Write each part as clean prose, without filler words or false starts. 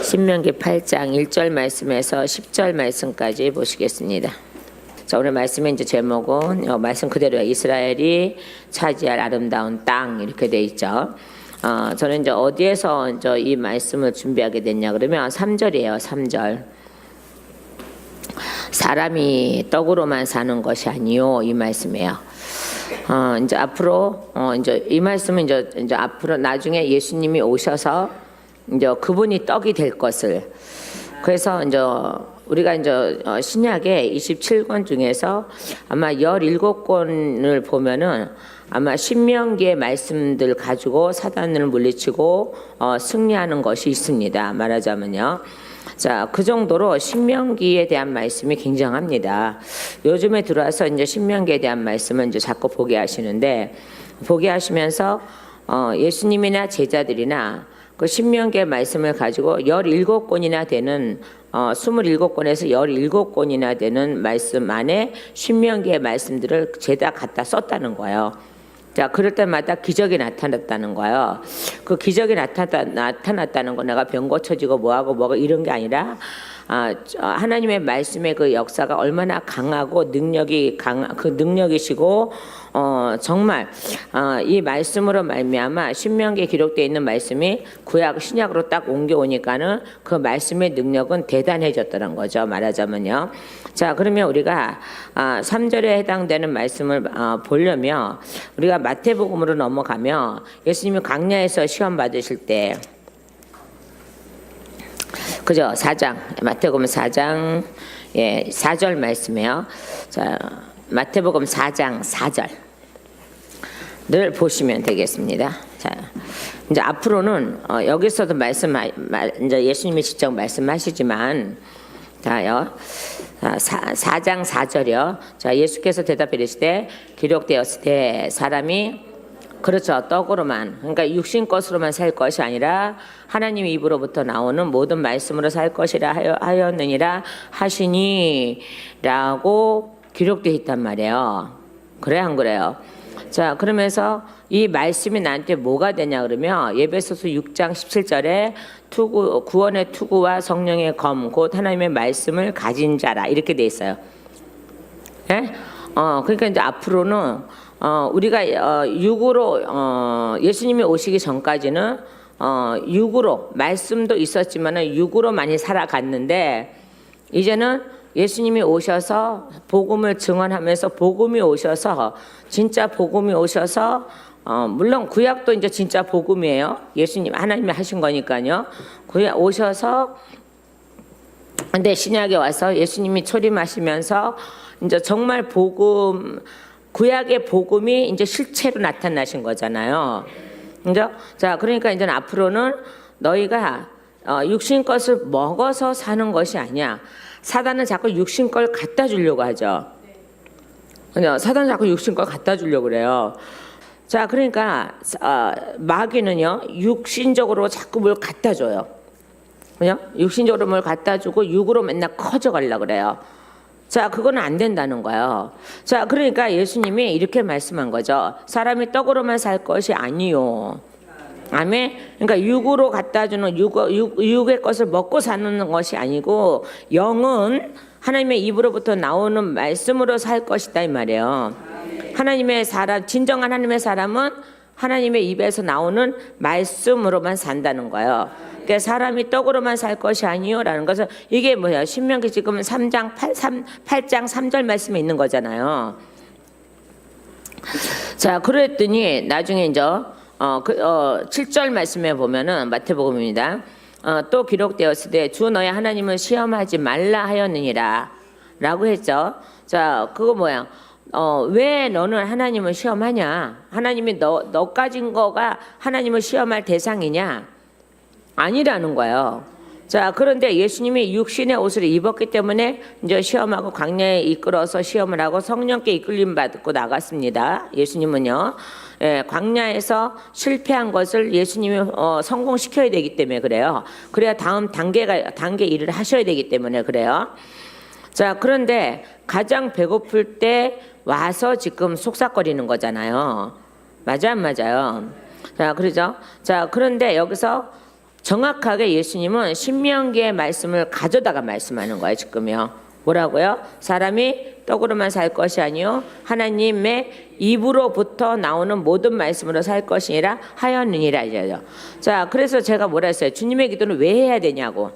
신명기 8장 1절 말씀에서 10절 말씀까지 보시겠습니다. 자, 오늘 말씀의 이제 제목은 말씀 그대로요. 이스라엘이 차지할 아름다운 땅 이렇게 돼 있죠. 저는 이제 어디에서 이제 이 말씀을 준비하게 됐냐 그러면 3절이에요. 3절. 사람이 떡으로만 사는 것이 아니요 이 말씀이에요. 이제 앞으로 이제 이 말씀은 이제 앞으로 나중에 예수님이 오셔서 이제 그분이 떡이 될 것을, 그래서 이제 우리가 이제 신약의 27권 중에서 아마 17권을 보면은 아마 신명기의 말씀들 가지고 사단을 물리치고 승리하는 것이 있습니다. 말하자면요. 자, 그 정도로 신명기에 대한 말씀이 굉장합니다. 요즘에 들어와서 이제 신명기에 대한 말씀을 이제 자꾸 보게 하시는데, 보게 하시면서 예수님이나 제자들이나 그 신명기의 말씀을 가지고 17권이나 되는 27권에서 17권이나 되는 말씀 안에 신명기의 말씀들을 죄다 갖다 썼다는 거예요. 자, 그럴 때마다 기적이 나타났다는 거예요. 그 기적이 나타났다는 거 내가 병 고쳐지고 뭐하고 이런 게 아니라 하나님의 말씀의 그 역사가 얼마나 강하고 그 능력이시고 정말 이 말씀으로 말미암아 신명기에 기록되어 있는 말씀이 구약 신약으로 딱 옮겨오니까는 그 말씀의 능력은 대단해졌다는 거죠. 말하자면요. 자, 그러면 우리가 3절에 해당되는 말씀을 보려면 우리가 마태복음으로 넘어가면 예수님이 광야에서 시험 받으실 때, 그죠? 4장, 마태복음 4장 4절 말씀이에요. 자, 마태복음 4장 4절을 보시면 되겠습니다. 자, 이제 앞으로는 여기서도 이제 예수님이 직접 말씀하시지만, 자요. 4장 4절이요. 자, 예수께서 대답해 이르시되 기록되었을 때 사람이, 그렇죠, 떡으로만, 그러니까 육신 것으로만 살 것이 아니라 하나님 입으로부터 나오는 모든 말씀으로 살 것이라 하였느니라 하시니라고 기록되어 있단 말이에요. 그래 안 그래요? 자, 그러면서 이 말씀이 나한테 뭐가 되냐 그러면 에베소서 6장 17절에 구원의 투구와 성령의 검 곧 하나님의 말씀을 가진 자라 이렇게 돼 있어요. 예? 그러니까 이제 앞으로는 우리가 육으로 예수님이 오시기 전까지는 육으로 말씀도 있었지만은 육으로 많이 살아갔는데, 이제는 예수님이 오셔서 복음을 증언하면서 복음이 오셔서 진짜 복음이 오셔서 물론 구약도 이제 진짜 복음이에요. 예수님 하나님이 하신 거니까요. 구약 오셔서, 근데 신약에 와서 예수님이 초림하시면서 이제 정말 복음, 구약의 복음이 이제 실체로 나타나신 거잖아요. 그죠? 자, 그러니까 이제 앞으로는 너희가 육신 것을 먹어서 사는 것이 아니야. 사단은 자꾸 육신 걸 갖다 주려고 하죠. 그죠? 사단은 자꾸 육신 걸 갖다 주려고 그래요. 자, 그러니까 마귀는요, 육신적으로 자꾸 뭘 갖다 줘요. 그죠? 육신적으로 뭘 갖다 주고 육으로 맨날 커져 가려고 그래요. 자, 그거는 안 된다는 거예요. 자, 그러니까 예수님이 이렇게 말씀한 거죠. 사람이 떡으로만 살 것이 아니요. 아멘. 그러니까 육으로 갖다 주는 육의 것을 먹고 사는 것이 아니고 영은 하나님의 입으로부터 나오는 말씀으로 살 것이다 이 말이에요. 하나님의 사람, 진정한 하나님의 사람은 하나님의 입에서 나오는 말씀으로만 산다는 거예요. 그러니까 사람이 떡으로만 살 것이 아니요라는 것은 이게 뭐야? 신명기 지금 8장 3절 말씀에 있는 거잖아요. 자, 그랬더니 나중에 이제 7절 말씀에 보면은 마태복음입니다. 또 기록되었을 때 주 너의 하나님을 시험하지 말라 하였느니라 라고 했죠. 자, 그거 뭐야? 왜 너는 하나님을 시험하냐? 하나님이 너 가진 거가 하나님을 시험할 대상이냐? 아니라는 거예요. 자, 그런데 예수님이 육신의 옷을 입었기 때문에 이제 시험하고 광야에 이끌어서 시험을 하고 성령께 이끌림 받고 나갔습니다. 예수님은요, 광야에서 실패한 것을 예수님이 성공시켜야 되기 때문에 그래요. 그래야 다음 단계 일을 하셔야 되기 때문에 그래요. 자, 그런데 가장 배고플 때 와서 지금 속삭거리는 거잖아요. 맞아 안 맞아요? 자, 그러죠. 자, 그런데 여기서 정확하게 예수님은 신명기의 말씀을 가져다가 말씀하는 거예요. 지금요. 뭐라고요? 사람이 떡으로만 살 것이 아니요 하나님의 입으로부터 나오는 모든 말씀으로 살 것이니라 하였느니라 이제요. 자, 그래서 제가 뭐라 했어요? 주님의 기도는 왜 해야 되냐고.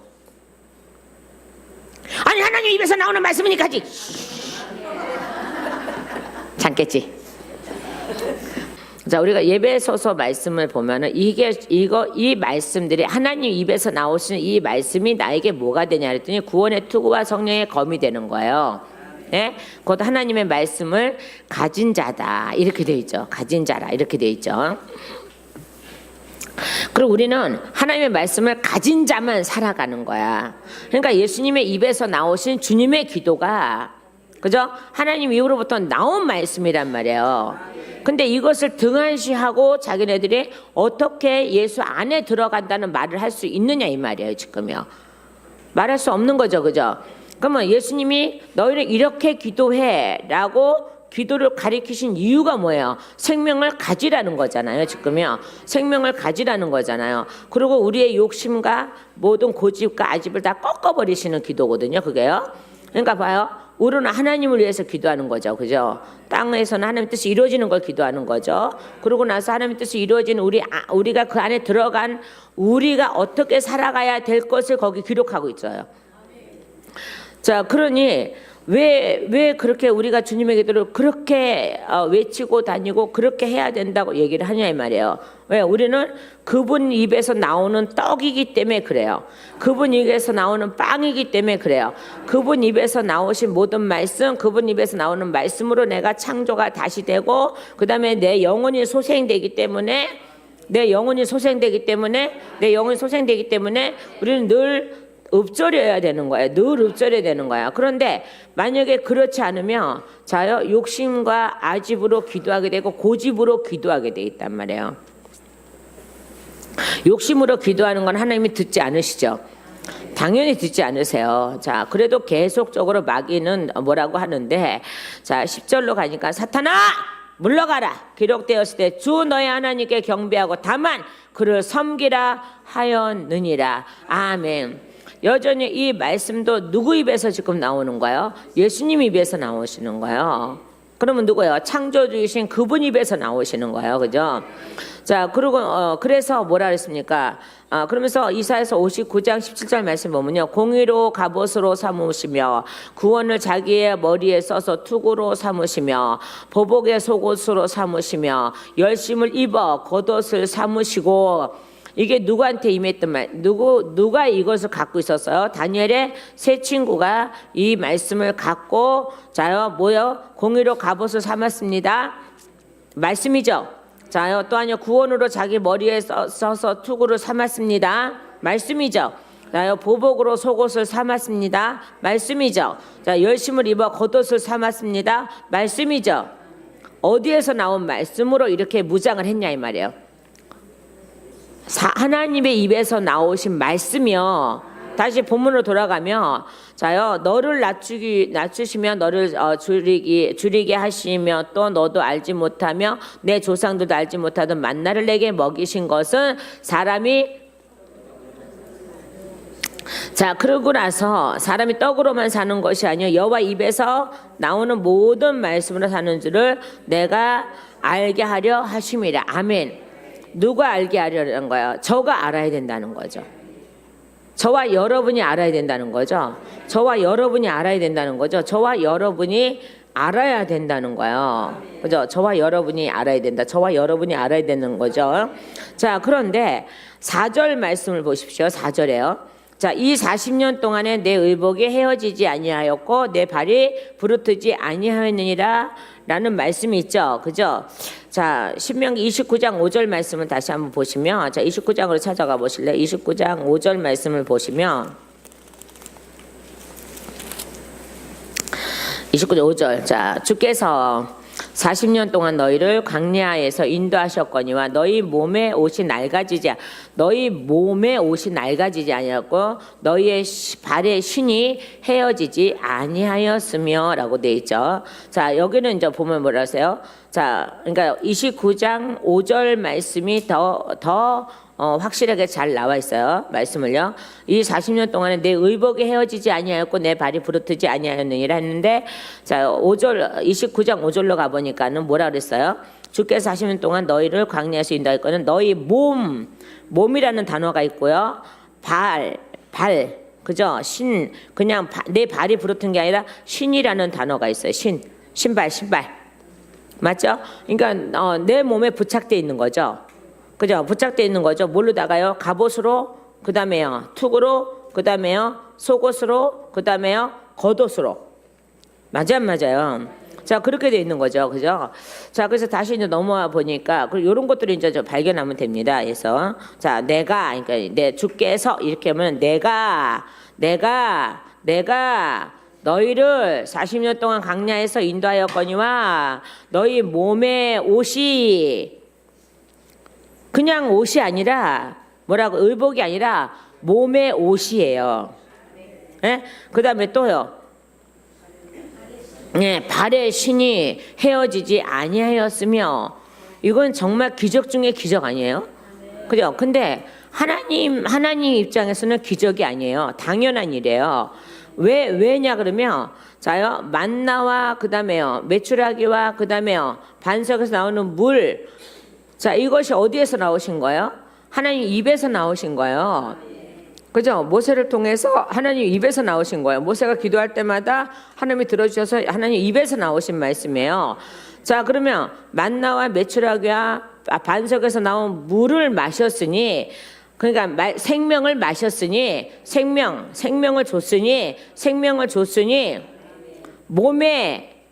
아니 하나님 입에서 나오는 말씀이니까지. 참겠지. 자, 우리가 예배소서 말씀을 보면은 이 말씀들이 하나님 입에서 나오시는 이 말씀이 나에게 뭐가 되냐 그랬더니 구원의 투구와 성령의 검이 되는 거예요. 예? 곧 하나님의 말씀을 가진 자다 이렇게 돼 있죠. 가진 자라 이렇게 돼 있죠. 그리고 우리는 하나님의 말씀을 가진 자만 살아가는 거야. 그러니까 예수님의 입에서 나오신 주님의 기도가 그죠? 하나님 입으로부터 나온 말씀이란 말이에요. 근데 이것을 등한시하고 자기네들이 어떻게 예수 안에 들어간다는 말을 할 수 있느냐 이 말이에요. 지금요. 말할 수 없는 거죠. 그죠? 그러면 예수님이 너희를 이렇게 기도해 라고 기도를 가리키신 이유가 뭐예요? 생명을 가지라는 거잖아요. 지금요. 생명을 가지라는 거잖아요. 그리고 우리의 욕심과 모든 고집과 아집을 다 꺾어버리시는 기도거든요. 그게요. 그러니까 봐요. 우리는 하나님을 위해서 기도하는 거죠. 그죠? 땅에서는 하나님의 뜻이 이루어지는 걸 기도하는 거죠. 그러고 나서 하나님의 뜻이 이루어지는 우리가 그 안에 들어간 우리가 어떻게 살아가야 될 것을 거기 기록하고 있어요. 자, 그러니 왜 그렇게 우리가 주님의 기도를 그렇게 외치고 다니고 그렇게 해야 된다고 얘기를 하냐 이 말이에요. 왜? 우리는 그분 입에서 나오는 떡이기 때문에 그래요. 그분 입에서 나오는 빵이기 때문에 그래요. 그분 입에서 나오신 모든 말씀, 그분 입에서 나오는 말씀으로 내가 창조가 다시 되고 그 다음에 내 영혼이 소생되기 때문에 우리는 늘 읊조려야 되는 거예요. 늘 읊조려야 되는 거야. 그런데 만약에 그렇지 않으면 자요 욕심과 아집으로 기도하게 되고 고집으로 기도하게 돼 있단 말이에요. 욕심으로 기도하는 건 하나님이 듣지 않으시죠. 당연히 듣지 않으세요. 자, 그래도 계속적으로 마귀는 뭐라고 하는데, 자 10절로 가니까 사탄아 물러가라. 기록되었을 때 주 너의 하나님께 경배하고 다만 그를 섬기라 하였느니라. 아멘. 여전히 이 말씀도 누구 입에서 지금 나오는 거예요? 예수님 입에서 나오시는 거예요. 그러면 누구예요? 창조주이신 그분 입에서 나오시는 거예요. 그죠? 자, 그리고 그래서 뭐라 그랬습니까? 그러면서 이사야서 59장 17절 말씀 보면요. 공의로 갑옷으로 삼으시며 구원을 자기의 머리에 써서 투구로 삼으시며 보복의 속옷으로 삼으시며 열심을 입어 겉옷을 삼으시고 이게 누구한테 임했던 말? 누가 이것을 갖고 있었어요? 다니엘의 세 친구가 이 말씀을 갖고 자요 뭐요? 공의로 갑옷을 삼았습니다. 말씀이죠. 자요 또한요 구원으로 자기 머리에 써서 투구를 삼았습니다. 말씀이죠. 자요 보복으로 속옷을 삼았습니다. 말씀이죠. 자 열심을 입어 겉옷을 삼았습니다. 말씀이죠. 어디에서 나온 말씀으로 이렇게 무장을 했냐 이 말이에요. 하나님의 입에서 나오신 말씀이요. 다시 본문으로 돌아가면 자요 너를 낮추시며 너를 줄이게 하시며 또 너도 알지 못하며 내 조상들도 알지 못하던 만나를 내게 먹이신 것은 사람이 자 그러고 나서 사람이 떡으로만 사는 것이 아니요 여호와 입에서 나오는 모든 말씀으로 사는 줄을 내가 알게 하려 하심이라. 아멘. 누가 알게 하려는 거예요? 저가 알아야 된다는 거죠. 저와 여러분이 알아야 된다는 거죠. 저와 여러분이 알아야 된다는 거죠. 저와 여러분이 알아야 된다는 거예요. 그죠? 저와 여러분이 알아야 된다. 저와 여러분이 알아야 되는 거죠. 자, 그런데 4절 말씀을 보십시오. 4절에요. 자, 이 40년 동안에 내 의복이 헤어지지 아니하였고 내 발이 부르트지 아니하였느니라 라는 말씀이 있죠. 그죠? 자, 신명기 29장 5절 말씀을 다시 한번 보시면 자, 29장으로 찾아가 보실래요? 29장 5절 말씀을 보시면 29장 5절 자, 주께서 40년 동안 너희를 광야에서 인도하셨거니와 너희 몸에 옷이 낡아지지 아니었고 너희의 발의 신이 헤어지지 아니하였으며 라고 돼 있죠. 자 여기는 이제 보면 뭐라 하세요? 자 그러니까 29장 5절 말씀이 더 확실하게 잘 나와 있어요. 말씀을요. 이 40년 동안에 내 의복이 헤어지지 아니하였고 내 발이 부르트지 아니하였느니라 했는데, 자 5절 29장 5절로 가 보니까는 뭐라 그랬어요? 주께서 40년 동안 너희를 광야에서 인도했거든. 너희 몸이라는 단어가 있고요. 발, 그죠? 그냥 내 발이 부르튼 게 아니라 신이라는 단어가 있어요. 신발. 맞죠? 그러니까 내 몸에 부착돼 있는 거죠. 그죠? 부착돼 있는 거죠. 뭘로다가요? 갑옷으로, 그 다음에요 툭으로, 그 다음에요 속옷으로, 그 다음에요 겉옷으로. 맞아요. 자, 그렇게 돼 있는 거죠. 그죠? 자, 그래서 다시 이제 넘어와 보니까, 이런 것들을 이제 좀 발견하면 됩니다. 그래서, 자, 그러니까 내 주께서 이렇게 하면 내가 너희를 40년 동안 광야에서 인도하였거니와 너희 몸의 옷이 그냥 옷이 아니라 뭐라고 의복이 아니라 몸의 옷이에요. 예? 그다음에 또요. 예, 발의 신이 헤어지지 아니하였으며. 이건 정말 기적 중에 기적 아니에요? 그죠? 근데 하나님 입장에서는 기적이 아니에요. 당연한 일이에요. 왜냐 그러면 자요 만나와 그다음에요 메추라기와 그다음에요 반석에서 나오는 물, 자 이것이 어디에서 나오신 거예요? 하나님 입에서 나오신 거예요. 그죠? 모세를 통해서 하나님 입에서 나오신 거예요. 모세가 기도할 때마다 하나님이 들어주셔서 하나님 입에서 나오신 말씀이에요. 자 그러면 만나와 메추라기와 반석에서 나온 물을 마셨으니, 그러니까 생명을 마셨으니, 생명을 줬으니 몸에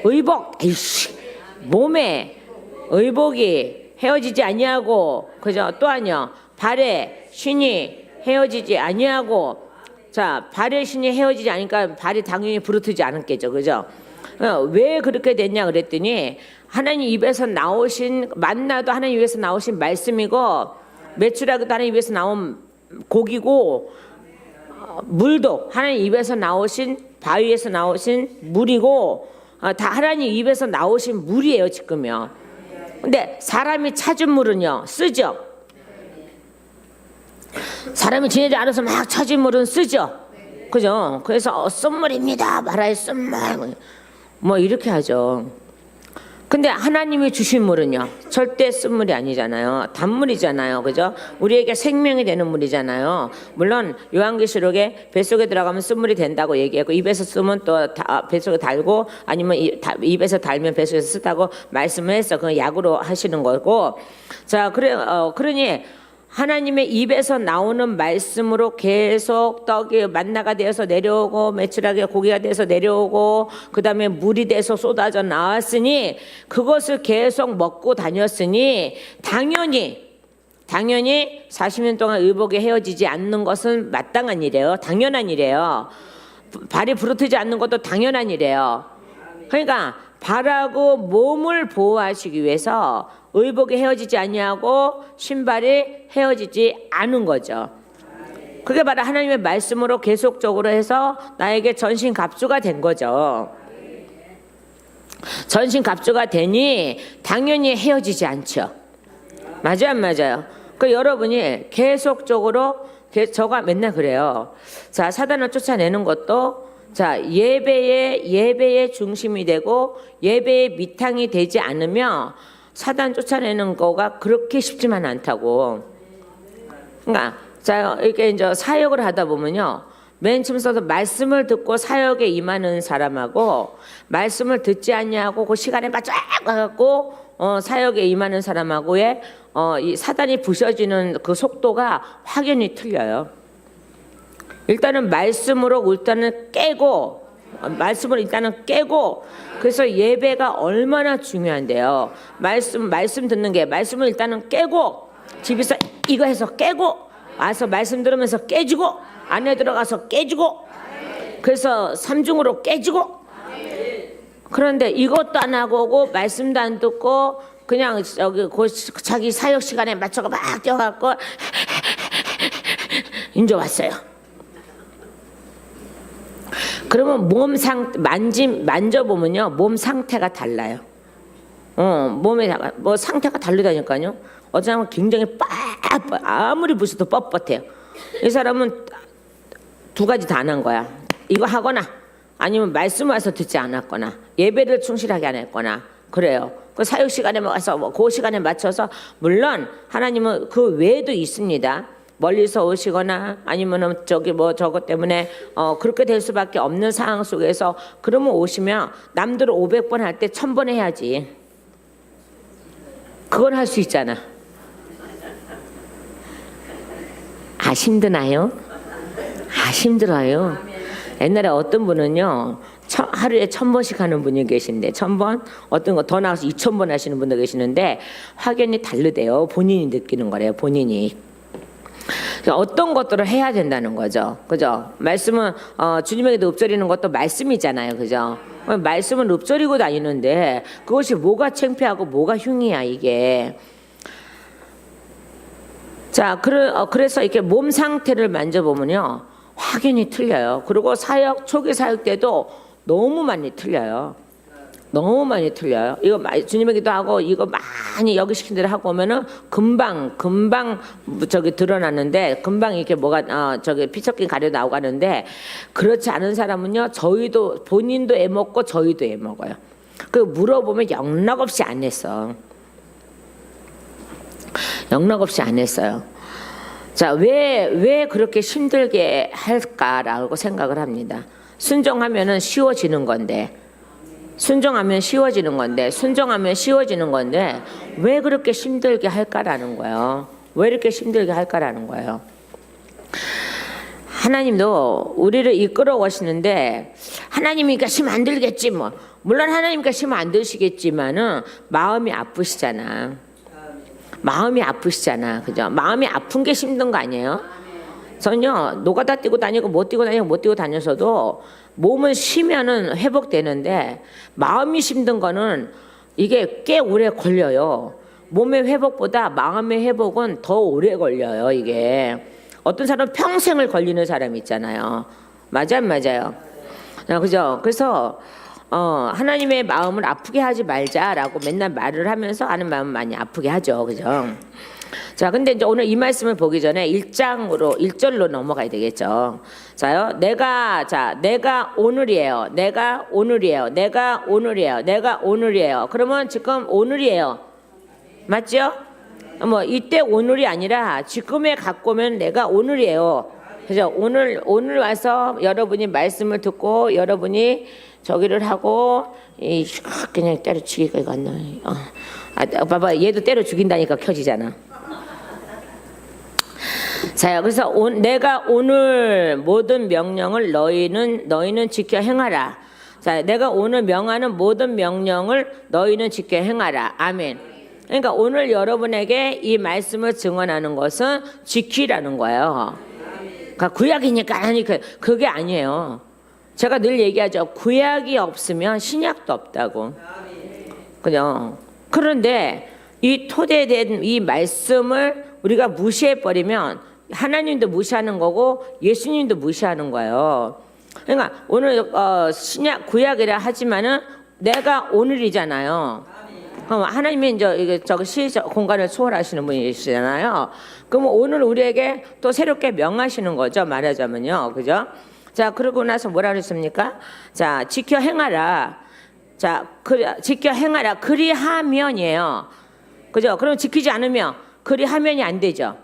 의복, 몸에 의복이 헤어지지 아니하고, 그죠? 또 아니요 발에 신이 헤어지지 아니하고. 자 발의 신이 헤어지지 않으니까 발이 당연히 부르트지 않았겠죠. 그죠? 왜 그렇게 됐냐 그랬더니 하나님 입에서 나오신 만나도 하나님 입에서 나오신 말씀이고, 메추라기도 하나님 입에서 나온 고기고, 물도 하나님 입에서 나오신 바위에서 나오신 물이고, 다 하나님 입에서 나오신 물이에요 지금요. 근데 사람이 찾은 물은요 쓰죠. 사람이 지내지 않아서 막 찾은 물은 쓰죠. 그죠? 그래서 쓴물입니다 말아요. 쓴물 뭐 이렇게 하죠. 근데 하나님이 주신 물은요 절대 쓴물이 아니잖아요. 단물이잖아요. 그죠? 우리에게 생명이 되는 물이잖아요. 물론 요한계시록에 뱃속에 들어가면 쓴물이 된다고 얘기했고, 입에서 쓰면 또 뱃속에 달고, 아니면 입에서 달면 뱃속에서 쓰다고 말씀을 했어. 그건 약으로 하시는 거고. 자 그러니 하나님의 입에서 나오는 말씀으로 계속 떡이 만나가 되어서 내려오고, 메추라기가 고기가 돼서 내려오고, 그 다음에 물이 돼서 쏟아져 나왔으니, 그것을 계속 먹고 다녔으니 당연히 40년 동안 의복이 헤어지지 않는 것은 마땅한 일이에요. 당연한 일이에요. 발이 부르트지 않는 것도 당연한 일이에요. 그러니까 발하고 몸을 보호하시기 위해서 의복이 헤어지지 아니하고 신발이 헤어지지 않은 거죠. 그게 바로 하나님의 말씀으로 계속적으로 해서 나에게 전신갑주가 된 거죠. 전신갑주가 되니 당연히 헤어지지 않죠. 맞아요, 안 맞아요? 그 여러분이 계속적으로, 저가 맨날 그래요. 자 사단을 쫓아내는 것도, 자 예배의 중심이 되고 예배의 밑탕이 되지 않으면 사단 쫓아내는 거가 그렇게 쉽지만 않다고. 그러니까 자 이렇게 이제 사역을 하다 보면요, 맨 처음부터 말씀을 듣고 사역에 임하는 사람하고 말씀을 듣지 않냐고 그 시간에 맞춰 가갖고 사역에 임하는 사람하고의 이 사단이 부셔지는 그 속도가 확연히 틀려요. 일단은 말씀으로 깨고, 그래서 예배가 얼마나 중요한데요. 말씀 듣는 게, 말씀을 일단은 깨고, 집에서 이거 해서 깨고, 와서 말씀 들으면서 깨지고, 안에 들어가서 깨지고, 그래서 삼중으로 깨지고. 그런데 이것도 안 하고 말씀도 안 듣고 그냥 자기 사역 시간에 맞춰서 막 뛰어갖고 이제 왔어요. 그러면 만져보면요 몸 상태가 달라요. 몸에 뭐 상태가 다르다니까요. 어떤 사람은 굉장히 아무리 부셔도 뻣뻣해요. 이 사람은 두 가지 다 안 한 거야. 이거 하거나 아니면 말씀 와서 듣지 않았거나 예배를 충실하게 안 했거나 그래요. 그 사역 시간에 와서 그 시간에 맞춰서 물론 하나님은 그 외에도 있습니다. 멀리서 오시거나 아니면은 저것 때문에 그렇게 될 수밖에 없는 상황 속에서 그러면 오시면 남들은 500번 할 때 1000번 해야지. 그건 할 수 있잖아. 힘드나요? 힘들어요. 옛날에 어떤 분은요 하루에 1000번씩 하는 분이 계신데 1000번, 어떤 거 더 나가서 2000번 하시는 분도 계시는데 확연히 다르대요. 본인이 느끼는 거래요. 본인이. 어떤 것들을 해야 된다는 거죠. 그죠? 말씀은 주님에게도 읊조리는 것도 말씀이잖아요. 그죠? 말씀은 읊조리고 다니는데 그것이 뭐가 창피하고 뭐가 흉이야 이게. 자, 그래서 이렇게 몸 상태를 만져보면요 확연히 틀려요. 그리고 초기 사역 때도 너무 많이 틀려요. 너무 많이 틀려요. 이거 주님에게도 하고 이거 많이 여기 시킨 대로 하고 오면은 금방 드러나는데 금방 이렇게 뭐가 피섞인 가려 나오고 하는데 그렇지 않은 사람은요 저희도 본인도 애먹고 저희도 애먹어요. 그 물어보면 영락없이 안 했어. 영락없이 안 했어요. 자, 왜 그렇게 힘들게 할까라고 생각을 합니다. 순종하면은 쉬워지는 건데. 순종하면 쉬워지는 건데 왜 그렇게 힘들게 할까라는 거예요. 왜 이렇게 힘들게 할까라는 거예요. 하나님도 우리를 이끌어 오시는데 하나님이니까 힘 안 들겠지 뭐. 물론 하나님이니까 힘 안 드시겠지만은 마음이 아프시잖아. 그죠? 마음이 아픈 게 힘든 거 아니에요? 전혀 노가다 뛰고 다니고 못 뛰고 다녀서도 몸은 쉬면은 회복되는데 마음이 힘든 거는 이게 꽤 오래 걸려요. 몸의 회복보다 마음의 회복은 더 오래 걸려요. 이게 어떤 사람은 평생을 걸리는 사람이 있잖아요. 맞아요. 그죠? 그래서 하나님의 마음을 아프게 하지 말자라고 맨날 말을 하면서 하는 마음 많이 아프게 하죠. 그죠? 자, 근데 이제 오늘 이 말씀을 보기 전에 1절로 넘어가야 되겠죠. 자요. 내가 오늘이에요. 내가 오늘이에요. 그러면 지금 오늘이에요. 맞죠? 뭐 이때 오늘이 아니라 지금에 갖고 오면 내가 오늘이에요. 그죠? 오늘 와서 여러분이 말씀을 듣고 여러분이 저기를 하고 그냥 때려 죽이고 이거 안 나와요. 봐봐, 얘도 때려 죽인다니까 켜지잖아. 자, 그래서 내가 오늘 모든 명령을 너희는 지켜 행하라. 자, 내가 오늘 명하는 모든 명령을 너희는 지켜 행하라. 아멘. 그러니까 오늘 여러분에게 이 말씀을 증언하는 것은 지키라는 거예요. 그러니까 구약이니까 하니까 그게 아니에요. 제가 늘 얘기하죠. 구약이 없으면 신약도 없다고. 그죠? 그런데 이 토대된 이 말씀을 우리가 무시해버리면 하나님도 무시하는 거고 예수님도 무시하는 거예요. 그러니까 오늘 신약 구약이라 하지만은 내가 오늘이잖아요. 그럼 하나님이 이제 공간을 초월하시는 분이시잖아요. 그럼 오늘 우리에게 또 새롭게 명하시는 거죠. 말하자면요, 그죠? 자, 그러고 나서 뭐라 그랬습니까? 자, 지켜 행하라. 자, 지켜 행하라. 그리하면이에요. 그죠? 그럼 지키지 않으면 그리하면이 안 되죠.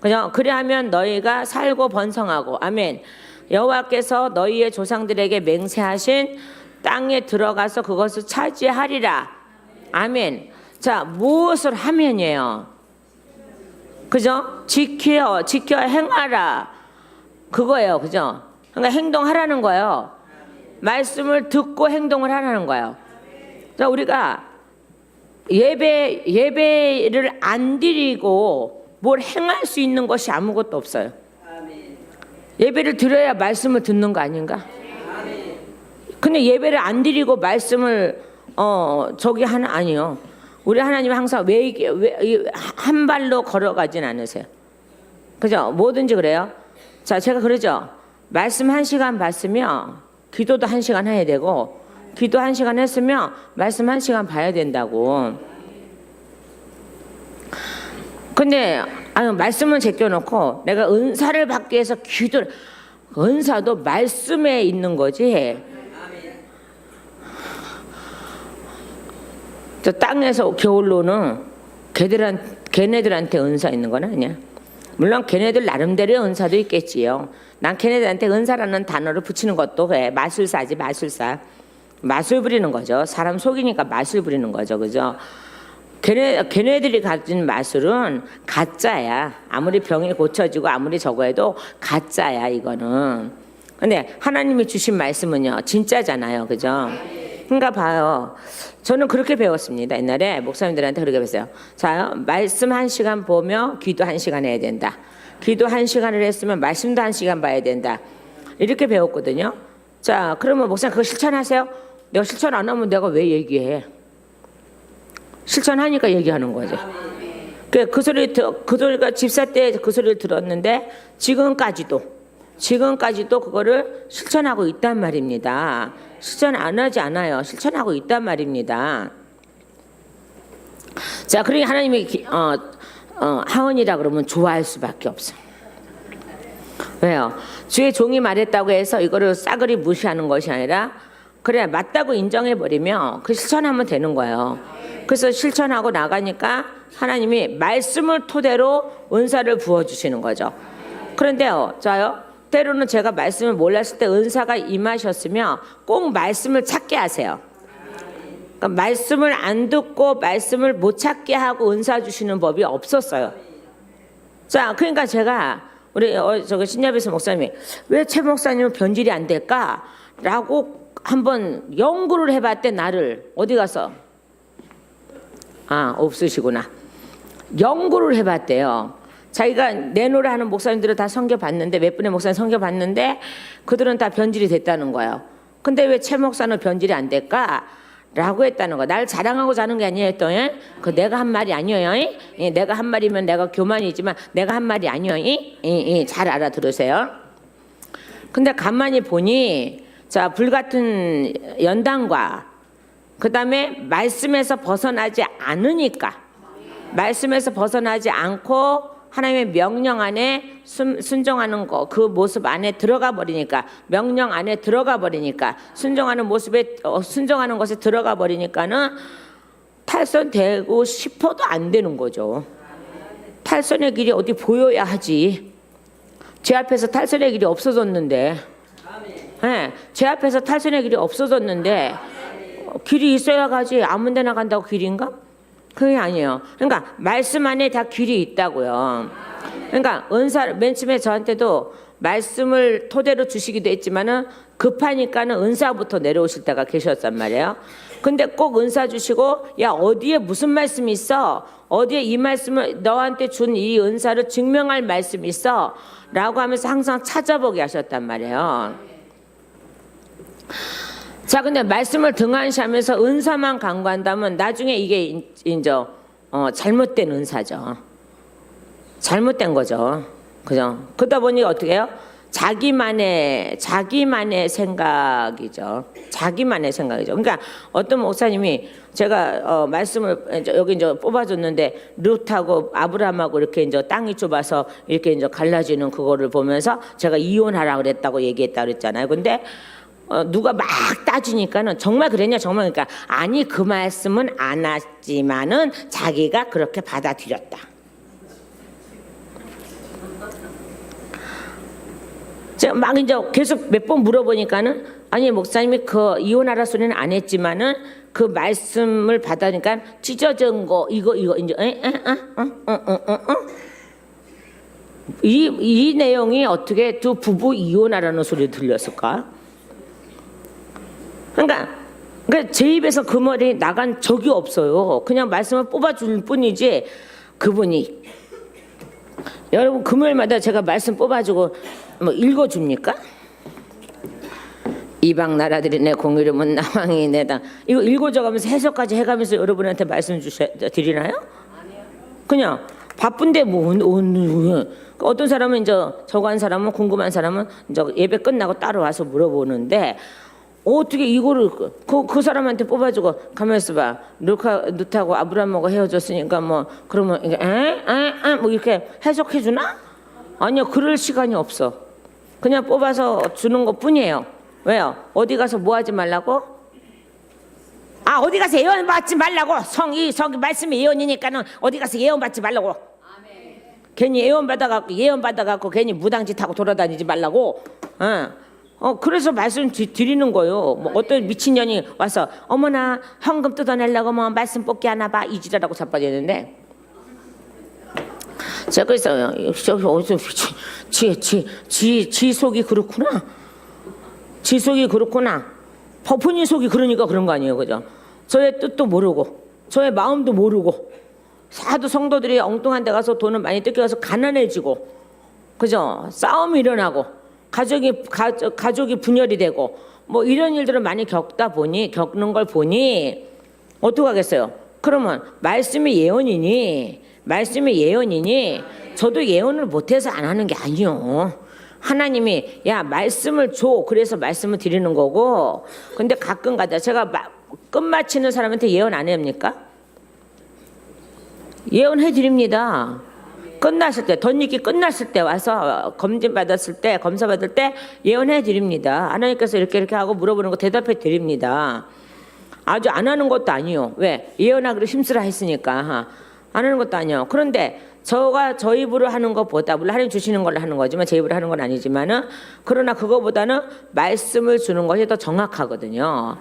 그죠? 그리하면 너희가 살고 번성하고, 아멘. 여호와께서 너희의 조상들에게 맹세하신 땅에 들어가서 그것을 차지하리라. 아멘. 자, 무엇을 하면이에요? 그죠? 지켜 행하라. 그거예요. 그죠? 그러니까 행동하라는 거예요. 말씀을 듣고 행동을 하라는 거예요. 자, 우리가 예배를 안 드리고 뭘 행할 수 있는 것이 아무것도 없어요. 예배를 드려야 말씀을 듣는 거 아닌가? 근데 예배를 안 드리고 말씀을 아니요. 우리 하나님 항상 왜 한 발로 걸어가진 않으세요. 그죠? 뭐든지 그래요. 자, 제가 그러죠. 말씀 1시간 봤으면 기도도 1시간 해야 되고 기도 1시간 했으면 말씀 1시간 봐야 된다고. 근데 말씀은 제껴놓고 내가 은사를 받기 위해서 기도를, 은사도 말씀에 있는 거지. 저 땅에서 겨울로는 걔네들한테 은사 있는 건 아니야. 물론 걔네들 나름대로의 은사도 있겠지요. 난 걔네들한테 은사라는 단어를 붙이는 것도 해. 마술사지, 마술사. 마술 부리는 거죠. 사람 속이니까 마술 부리는 거죠. 그죠? 걔네들이 가진 마술은 가짜야. 아무리 병이 고쳐지고 아무리 저거 해도 가짜야, 이거는. 근데 하나님이 주신 말씀은요, 진짜잖아요. 그죠? 그러니까 봐요. 저는 그렇게 배웠습니다. 옛날에 목사님들한테 그렇게 배웠어요. 자, 말씀 1시간 보며 기도 1시간 해야 된다. 기도 1시간을 했으면 말씀도 1시간 봐야 된다. 이렇게 배웠거든요. 자, 그러면 목사님 그거 실천하세요? 내가 실천 안 하면 내가 왜 얘기해? 실천하니까 얘기하는 거죠. 그 소리가 집사 때 그 소리를 들었는데 지금까지도 그거를 실천하고 있단 말입니다. 실천 안 하지 않아요. 실천하고 있단 말입니다. 자, 그러니 하나님이 하은이라 그러면 좋아할 수밖에 없어. 왜요? 주의 종이 말했다고 해서 이거를 싸그리 무시하는 것이 아니라 그래 맞다고 인정해버리면 그 실천하면 되는 거예요. 그래서 실천하고 나가니까 하나님이 말씀을 토대로 은사를 부어주시는 거죠. 그런데요, 자요. 때로는 제가 말씀을 몰랐을 때 은사가 임하셨으면 꼭 말씀을 찾게 하세요. 그러니까 말씀을 안 듣고 말씀을 못 찾게 하고 은사 주시는 법이 없었어요. 자, 그러니까 제가 우리 저기 신야베스 목사님이 왜 최 목사님은 변질이 안 될까라고 한번 연구를 해봤대. 나를 어디 가서 없으시구나. 연구를 해봤대요. 자기가 내노라 하는 목사님들을 다 섬겨봤는데 몇 분의 목사님 섬겨봤는데 그들은 다 변질이 됐다는 거예요. 근데 왜 최 목사는 변질이 안 될까? 라고 했다는 거. 날 자랑하고 자는 게 아니에요. 또 그 내가 한 말이 아니에요. 내가 한 말이면 내가 교만이지만 내가 한 말이 아니에요. 잘 알아들으세요. 근데 가만히 보니 자, 불같은 연단과 그 다음에 말씀에서 벗어나지 않으니까 말씀에서 벗어나지 않고 하나님의 명령 안에 순종하는 거, 그 모습 안에 들어가 버리니까, 명령 안에 들어가 버리니까, 순종하는 모습에 순종하는 것에 들어가 버리니까는 탈선되고 싶어도 안 되는 거죠. 탈선의 길이 어디 보여야 하지. 제 앞에서 탈선의 길이 없어졌는데, 네, 제 앞에서 탈선의 길이 없어졌는데 길이 있어야 가지 아무데나 간다고 길인가? 그게 아니에요. 그러니까 말씀 안에 다 길이 있다고요. 그러니까 맨 처음에 저한테도 말씀을 토대로 주시기도 했지만은 급하니까는 은사부터 내려오실 때가 계셨단 말이에요. 근데 꼭 은사 주시고 야 어디에 무슨 말씀이 있어? 어디에 이 말씀을 너한테 준 이 은사를 증명할 말씀이 있어? 라고 하면서 항상 찾아보게 하셨단 말이에요. 자, 근데 말씀을 등한시하면서 은사만 강구한다면 나중에 이게 이제 잘못된 은사죠. 잘못된 거죠. 그죠? 그러다 보니 어떻게 해요? 자기만의 생각이죠. 자기만의 생각이죠. 그러니까 어떤 목사님이 제가 말씀을 여기 이제 뽑아줬는데 룻하고 아브라함하고 이렇게 이제 땅이 좁아서 이렇게 이제 갈라지는 그거를 보면서 제가 이혼하라 그랬다고 얘기했다 그랬잖아요. 근데 누가 막 따지니까는 정말 그랬냐 정말 그러니까 아니 그 말씀은 안 했지만은 자기가 그렇게 받아들였다. 제가 막 이제 계속 몇 번 물어보니까는 아니 목사님이 그 이혼하라 소리는 안 했지만은 그 말씀을 받으니까 찢어진 거 이거 이제 이 내용이 어떻게 두 부부 이혼하라는 소리 들렸을까? 그러니까 제 입에서 그 말이 나간 적이 없어요. 그냥 말씀을 뽑아줄 뿐이지 그분이 여러분 금요일마다 제가 말씀 뽑아주고 뭐 읽어줍니까? 이방 나라들이 내 공의로면 나왕이 내다 이거 읽어줘가면서 해석까지 해가면서 여러분한테 말씀 드리나요? 아니요. 그냥 바쁜데 뭐 어떤 사람은 이제 저거 한 사람은 궁금한 사람은 이제 예배 끝나고 따로 와서 물어보는데 어떻게 이거를 그 사람한테 뽑아주고 가만 있어봐. 룻하고 아브라함하고 헤어졌으니까 뭐 그러면 이게 뭐 이렇게 해석해 주나? 아니요, 그럴 시간이 없어. 그냥 뽑아서 주는 것 뿐이에요. 왜요? 어디 가서 뭐 하지 말라고? 어디 가서 예언 받지 말라고. 성이 말씀이 예언이니까는 어디 가서 예언 받지 말라고. 아멘. 괜히 예언 받아갖고 괜히 무당짓 하고 돌아다니지 말라고. 그래서 말씀 드리는 거예요. 뭐 어떤 미친년이 와서 어머나 헌금 뜯어내려고 뭐 말씀 뽑기 하나 봐 이지라라고 자빠졌는데, 제가 그랬어요. 어디서 지 속이 그렇구나. 지 속이 그렇구나. 본인 속이 그러니까 그런 거 아니에요, 그죠? 저의 뜻도 모르고 저의 마음도 모르고 사도 성도들이 엉뚱한 데 가서 돈을 많이 뜯겨서 가난해지고, 그죠? 싸움이 일어나고 가족이 분열이 되고 뭐 이런 일들을 많이 겪는 걸 보니 어떻게 하겠어요? 그러면 말씀이 예언이니 저도 예언을 못해서 안 하는 게 아니요. 하나님이 야 말씀을 줘 그래서 말씀을 드리는 거고. 근데 가끔가다 제가 끝마치는 사람한테 예언 안 합니까? 예언해 드립니다. 끝났을 때, 덧입기 끝났을 때 와서 검사 받을 때 예언해 드립니다. 하나님께서 이렇게 하고 물어보는 거 대답해 드립니다. 아주 안 하는 것도 아니요. 왜? 예언하기로 힘쓰라 했으니까 안 하는 것도 아니요. 그런데 저 입으로 하는 것보다, 물론 하나님 주시는 걸로 하는 거지만 제 입으로 하는 건 아니지만은, 그러나 그거보다는 말씀을 주는 것이 더 정확하거든요.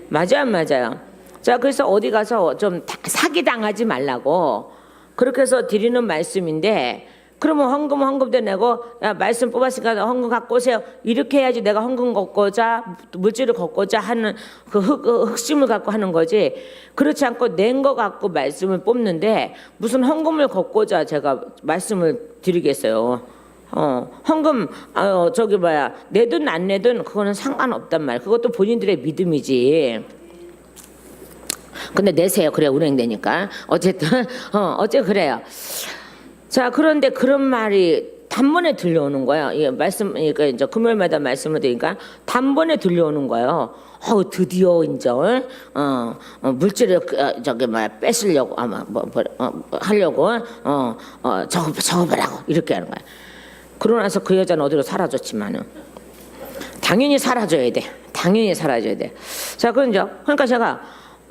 맞아요, 안 맞아요? 자, 그래서 어디 가서 좀 사기당하지 말라고 그렇게 해서 드리는 말씀인데, 그러면 헌금도 내고 야 말씀 뽑았으니까 헌금 갖고 오세요 이렇게 해야지 내가 헌금 걷고자 물질을 걷고자 하는 그 흑심을 갖고 하는 거지. 그렇지 않고 낸 거 갖고 말씀을 뽑는데 무슨 헌금을 걷고자 제가 말씀을 드리겠어요. 헌금 내든 안 내든 그거는 상관없단 말. 그것도 본인들의 믿음이지. 근데 내세요. 그래 운행되니까. 어쨌든 그래요. 자, 그런데 그런 말이 단번에 들려오는 거예요. 이게 그러니까 이제 금요일마다 말씀을 드리니까 단번에 들려오는 거예요. 드디어 이제 물질을 뺏으려고 하려고 적어보라고 이렇게 하는 거예요. 그러고 나서 그 여자는 어디로 사라졌지만은 당연히 사라져야 돼. 자, 그러니까 제가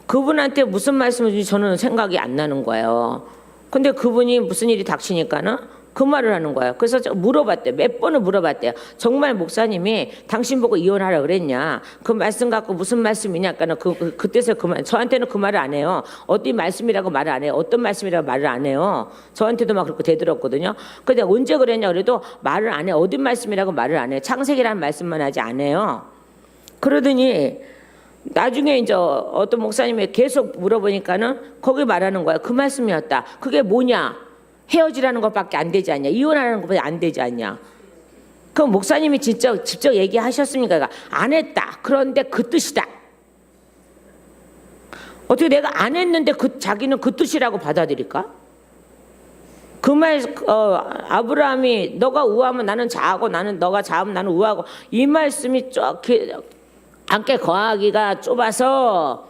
그분한테 무슨 말씀을 주는지 저는 생각이 안 나는 거예요. 근데 그분이 무슨 일이 닥치니까는 그 말을 하는 거예요. 그래서 물어봤대요. 몇 번을 물어봤대요. 정말 목사님이 당신 보고 이혼하라 그랬냐? 그 말씀 갖고 무슨 말씀이냐? 그때서 저한테는 그 말을 안 해요. 어디 말씀이라고 말을 안 해요. 어떤 말씀이라고 말을 안 해요. 저한테도 막 그렇게 되들었거든요. 근데 언제 그랬냐 그래도 말을 안 해요. 어디 말씀이라고 말을 안 해요. 창세기라는 말씀만 하지 안 해요. 그러더니 나중에 이제 어떤 목사님이 계속 물어보니까는 거기 말하는 거야. 그 말씀이었다. 그게 뭐냐? 헤어지라는 것밖에 안 되지 않냐? 이혼하는 것밖에 안 되지 않냐? 그럼 목사님이 직접 얘기하셨습니까? 안 했다. 그런데 그 뜻이다. 어떻게 내가 안 했는데 자기는 그 뜻이라고 받아들일까? 그 말 아브라함이 너가 우하면 나는 자하고 너가 자하면 나는 우하고 이 말씀이 함께 거하기가 좁아서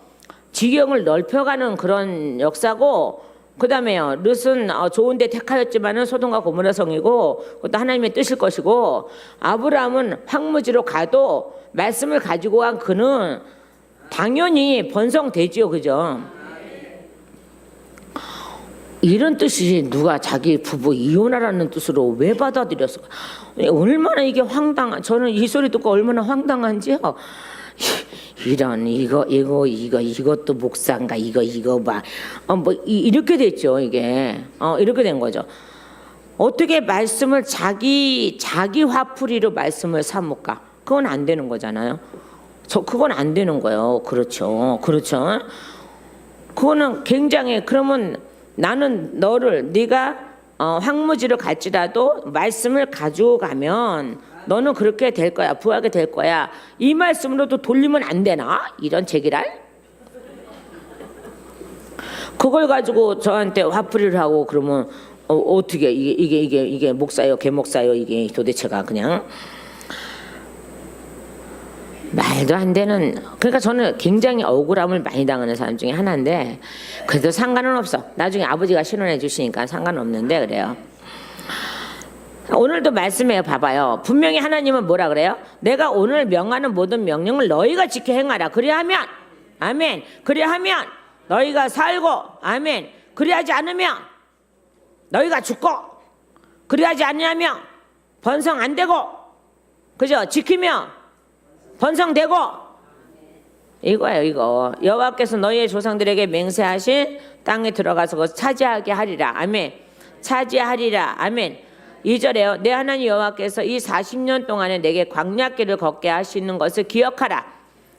지경을 넓혀가는 그런 역사고, 그 다음에요 룻은 좋은데 택하였지만은 소돔과 고모라 성이고 그것도 하나님의 뜻일 것이고, 아브라함은 황무지로 가도 말씀을 가지고 간 그는 당연히 번성되지요, 그죠? 이런 뜻이 누가 자기 부부 이혼하라는 뜻으로 왜 받아들였을까? 얼마나 이게 저는 이 소리 듣고 얼마나 황당한지요. 이런 이것도 목사인가 이거 봐. 이렇게 됐죠. 이게 이렇게 된 거죠. 어떻게 말씀을 자기 화풀이로 말씀을 삼을까? 그건 안 되는 거잖아요. 그건 안 되는 거예요. 그렇죠. 그거는 굉장히, 그러면 나는 네가 황무지로 갈지라도 말씀을 가지고 가면 너는 그렇게 될 거야. 부하게 될 거야. 이 말씀으로도 돌리면 안 되나? 이런 제기랄? 그걸 가지고 저한테 화풀이를 하고 그러면 어떻게 이게 목사요, 개목사요, 이게 도대체가 그냥 말도 안 되는. 그러니까 저는 굉장히 억울함을 많이 당하는 사람 중에 하나인데 그래도 상관은 없어. 나중에 아버지가 신원해 주시니까 상관없는데 그래요. 오늘도 말씀해요. 봐봐요. 분명히 하나님은 뭐라 그래요? 내가 오늘 명하는 모든 명령을 너희가 지켜 행하라. 그리하면 아멘. 그리하면 너희가 살고 아멘. 그리하지 않으면 너희가 죽고 그리하지 않으면 번성 안 되고 그죠? 지키면 번성되고 이거예요. 이거 여호와께서 너희의 조상들에게 맹세하신 땅에 들어가서 그것을 차지하게 하리라. 아멘. 차지하리라. 아멘. 2절에요. 내 하나님 여호와께서 이 40년 동안에 내게 광야길을 걷게 하시는 것을 기억하라.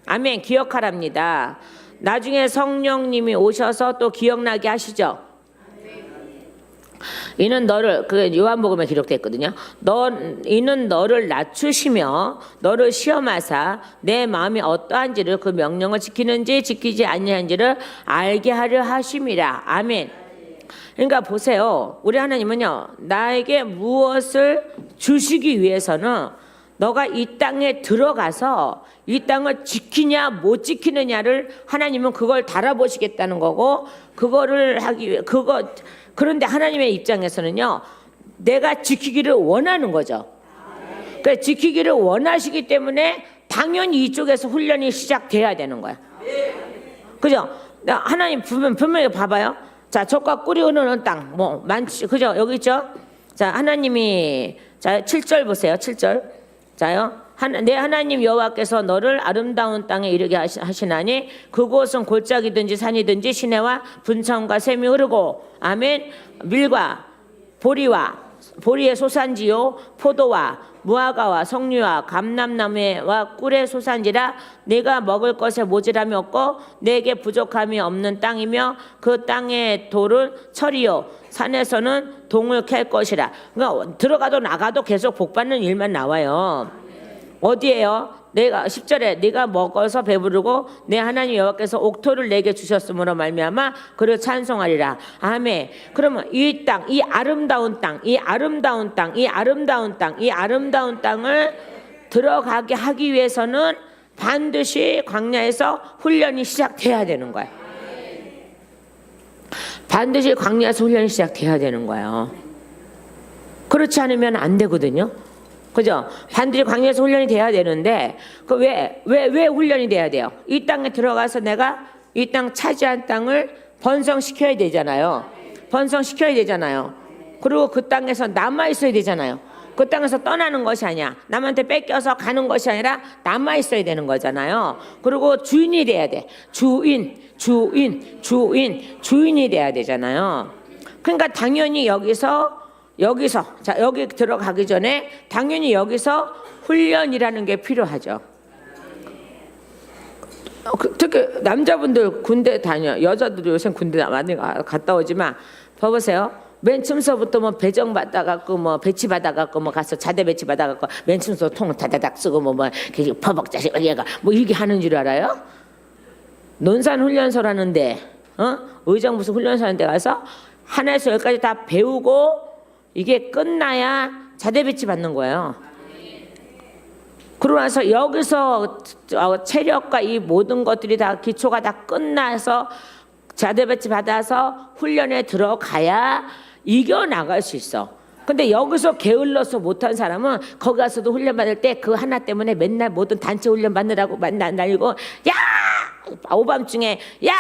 아멘. 기억하랍니다. 나중에 성령님이 오셔서 또 기억나게 하시죠. 이는 너를, 그 요한복음에 기록되어 있거든요. 이는 너를 낮추시며 너를 시험하사 내 마음이 어떠한지를 그 명령을 지키는지 지키지 아니한지를 알게 하려 하심이라. 아멘. 그러니까 보세요. 우리 하나님은요, 나에게 무엇을 주시기 위해서는 너가 이 땅에 들어가서 이 땅을 지키냐 못 지키느냐를 하나님은 그걸 달아보시겠다는 거고, 그거를 하기 위해 그런데 하나님의 입장에서는요, 내가 지키기를 원하는 거죠. 그러니까 지키기를 원하시기 때문에 당연히 이쪽에서 훈련이 시작돼야 되는 거야. 그죠? 하나님 분명히 봐봐요. 자, 젖과 꿀이 흐르는 땅, 뭐 많지, 그죠? 여기 있죠? 자, 하나님이, 자, 7절 보세요. 7절. 자요. 내 하나님 여호와께서 너를 아름다운 땅에 이르게 하시나니 그곳은 골짜기든지 산이든지 시내와 분천과 샘이 흐르고 아멘. 밀과 보리의 소산지요 포도와 무화과와 석류와 감람나무와 꿀의 소산지라. 네가 먹을 것에 모자람이 없고 내게 부족함이 없는 땅이며 그 땅의 돌은 철이요 산에서는 동을 캘 것이라. 그러니까 들어가도 나가도 계속 복받는 일만 나와요. 어디에요? 내가 10절에 네가 먹어서 배부르고 내 하나님 여호와께서 옥토를 내게 주셨으므로 말미암아 그를 찬송하리라. 아멘. 그러면 이 땅, 이 아름다운 땅, 이 아름다운 땅, 이 아름다운 땅, 이 아름다운 땅을 들어가게 하기 위해서는 반드시 광야에서 훈련이 시작돼야 되는 거야. 반드시 광야에서 훈련이 시작돼야 되는 거예요. 그렇지 않으면 안 되거든요. 그죠? 반드시 광야에서 훈련이 돼야 되는데, 그 왜 훈련이 돼야 돼요? 이 땅에 들어가서 내가 이 땅 차지한 땅을 번성시켜야 되잖아요. 번성시켜야 되잖아요. 그리고 그 땅에서 남아있어야 되잖아요. 그 땅에서 떠나는 것이 아니야. 남한테 뺏겨서 가는 것이 아니라 남아있어야 되는 거잖아요. 그리고 주인이 돼야 돼. 주인이 돼야 되잖아요. 그러니까 당연히 여기서 자, 여기 들어가기 전에 당연히 여기서 훈련이라는 게 필요하죠. 특히 남자분들 군대 여자들도 요새 군대 많이 갔다 오지만 봐보세요. 맨 처음서부터 뭐 배정 받아갖고 뭐 배치 받아갖고 뭐 가서 자대 배치 받아갖고 맨 처음서 통 다다닥 쓰고 뭐 퍼벅자식 얘가 뭐 이렇게 하는 줄 알아요? 논산 훈련소라는데 의정 무슨 훈련소라는 데 가서 하나에서 열까지 다 배우고 이게 끝나야 자대 배치 받는 거예요. 그러고 나서 여기서 체력과 이 모든 것들이 다 기초가 다 끝나서 자대 배치 받아서 훈련에 들어가야 이겨나갈 수 있어. 근데 여기서 게을러서 못한 사람은 거기 가서도 훈련 받을 때 그 하나 때문에 맨날 모든 단체 훈련 받느라고 날리고 야! 오밤중에 야!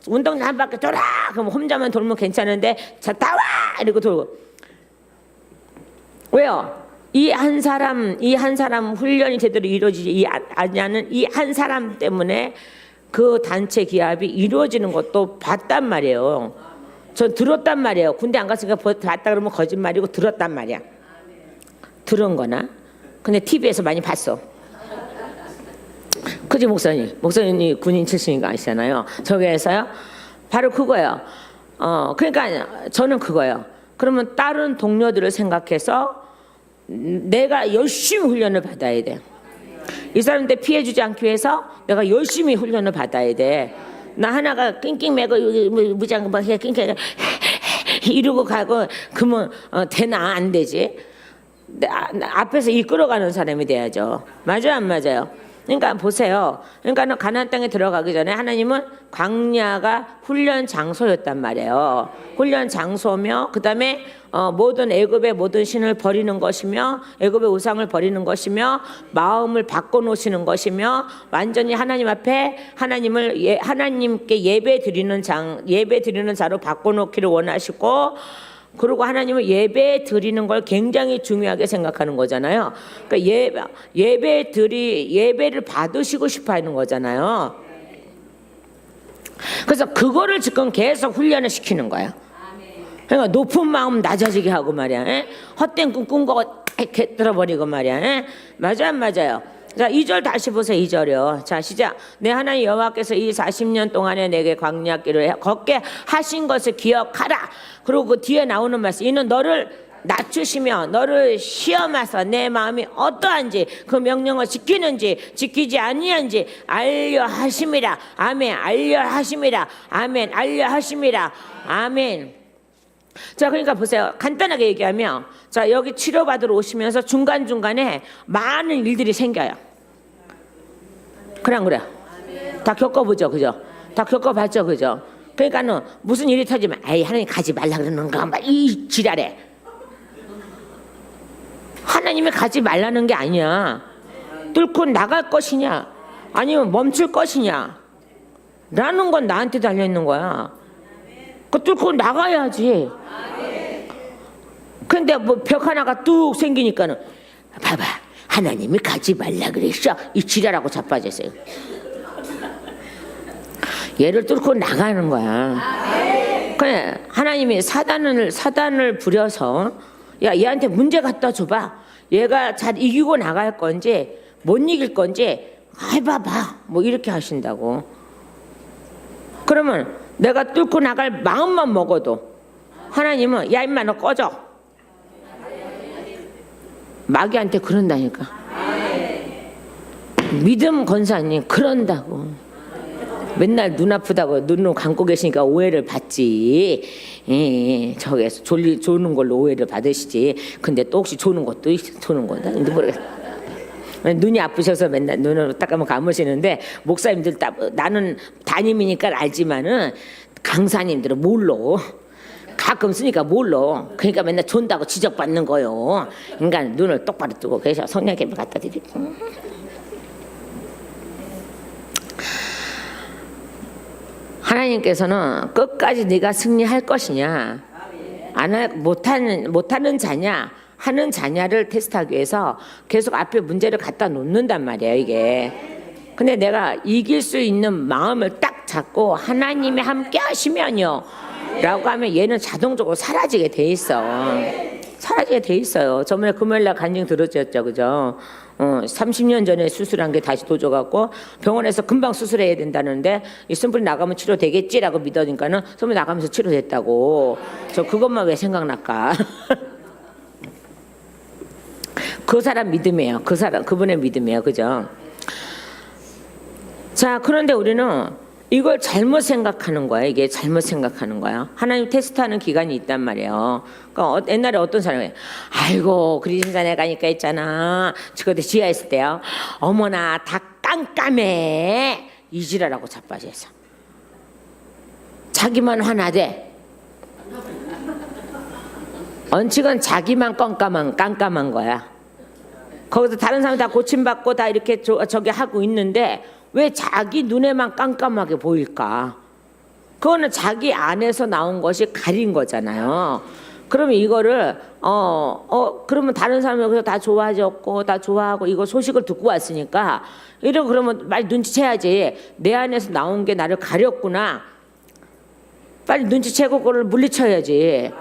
운동장 한 바퀴 돌아! 그럼 혼자만 돌면 괜찮은데 자, 다 와! 이러고 돌고. 왜요? 이 한 사람 훈련이 제대로 이루어지지 않는 이 한 사람 때문에 그 단체 기합이 이루어지는 것도 봤단 말이에요. 전 들었단 말이에요. 군대 안 갔으니까 봤다 그러면 거짓말이고 들었단 말이야. 들은 거나? 근데 TV에서 많이 봤어. 그지 목사님이 군인 출신이니까 아시잖아요. 저기에서요. 바로 그거예요. 그러니까 저는 그거예요. 그러면 다른 동료들을 생각해서 내가 열심히 훈련을 받아야 돼. 이 사람한테 피해 주지 않기 위해서 내가 열심히 훈련을 받아야 돼. 나 하나가 낑낑 매고 무장 막 낑낑 이러고 가고 그러면 되나? 안 되지. 앞에서 이끌어가는 사람이 돼야죠. 맞아요, 안 맞아요? 그러니까 보세요. 그러니까 가나안 땅에 들어가기 전에 하나님은 광야가 훈련 장소였단 말이에요. 훈련 장소며 그다음에 모든 애굽의 모든 신을 버리는 것이며 애굽의 우상을 버리는 것이며 마음을 바꿔 놓으시는 것이며 완전히 하나님 앞에 하나님께 예배 드리는 자로 바꿔 놓기를 원하시고, 그리고 하나님은 예배 드리는 걸 굉장히 중요하게 생각하는 거잖아요. 그러니까 예배를 받으시고 싶어 하는 거잖아요. 그래서 그거를 지금 계속 훈련을 시키는 거예요. 그러니까 높은 마음 낮아지게 하고 말이야. 헛된 꿈 꾼 거 이렇게 들어버리고 말이야. 맞아요, 안 맞아요? 자, 2절 다시 보세요. 2절이요. 자, 시작. 내 하나님 여호와께서 이 40년 동안에 내게 광야길을 걷게 하신 것을 기억하라. 그리고 그 뒤에 나오는 말씀, 이는 너를 낮추시며 너를 시험하사 내 마음이 어떠한지 그 명령을 지키는지 지키지 아니한지 알려 하심이라. 아멘. 알려 하심이라. 아멘. 알려 하심이라. 아멘. 자, 그러니까 보세요. 간단하게 얘기하면, 자, 여기 치료받으러 오시면서 중간중간에 많은 일들이 생겨요. 그래 안 그래요? 다 겪어보죠, 그죠? 다 겪어봤죠, 그죠? 그러니까는 무슨 일이 터지면 에이 하나님 가지 말라 그러는가 막 이 지랄해. 하나님이 가지 말라는 게 아니야. 뚫고 나갈 것이냐 아니면 멈출 것이냐 라는 건 나한테 달려있는 거야. 그 뚫고 나가야지. 근데 뭐 벽 하나가 뚝 생기니까는 봐봐 하나님이 가지 말라 그랬어 이 지랄하고 자빠졌어요. 얘를 뚫고 나가는 거야. 그래 하나님이 사단을 부려서 야 얘한테 문제 갖다 줘봐. 얘가 잘 이기고 나갈 건지 못 이길 건지 해봐봐 뭐 이렇게 하신다고. 그러면 내가 뚫고 나갈 마음만 먹어도 하나님은 야 임마 너 꺼져. 마귀한테 그런다니까. 믿음 권사님 그런다고. 맨날 눈 아프다고 눈을 감고 계시니까 오해를 받지. 저기에서 조는 걸로 오해를 받으시지. 근데 또 혹시 조는 것도 조는 거다. 모르겠어. 눈이 아프셔서 맨날 눈을 딱 한번 감으시는데 목사님들 나는 담임이니까 알지만은 강사님들은 몰라. 가끔 쓰니까 몰라. 그러니까 맨날 존다고 지적받는 거요. 그러니까 눈을 똑바로 뜨고 계셔. 성령님께 갖다 드리고. 하나님께서는 끝까지 네가 승리할 것이냐 못하는 자냐 하는 자냐를 테스트하기 위해서 계속 앞에 문제를 갖다 놓는단 말이에요 이게. 근데 내가 이길 수 있는 마음을 딱 잡고 하나님이 함께 하시면요 라고 하면 얘는 자동적으로 사라지게 돼 있어. 사라지게 돼 있어요. 저번에 금요일날 간증 들어줬죠 그죠? 30년 전에 수술한 게 다시 도져갖고 병원에서 금방 수술해야 된다는데 이 선불이 나가면 치료되겠지라고 믿으니까는 선불이 나가면서 치료됐다고. 저 그것만 왜 생각날까? 그 사람 믿음이에요. 그분의 믿음이에요. 그죠? 자, 그런데 우리는 이걸 잘못 생각하는 거야. 이게 잘못 생각하는 거야. 하나님 테스트하는 기간이 있단 말이에요. 그러니까 옛날에 어떤 사람이 아이고 그리심산에 가니까 있잖아. 그때 지하에 있을 때요. 어머나 다 깜깜해. 이지라라고 자빠져서. 자기만 화나대. 언칙은 자기만 깜깜한 거야. 거기서 다른 사람 다 고침받고 다 이렇게 저기 하고 있는데 왜 자기 눈에만 깜깜하게 보일까? 그거는 자기 안에서 나온 것이 가린 거잖아요. 그러면 이거를 그러면 다른 사람이 여기서 다 좋아졌고 다 좋아하고 이거 소식을 듣고 왔으니까 이러고 그러면 빨리 눈치채야지. 내 안에서 나온 게 나를 가렸구나. 빨리 눈치채고 그걸 물리쳐야지.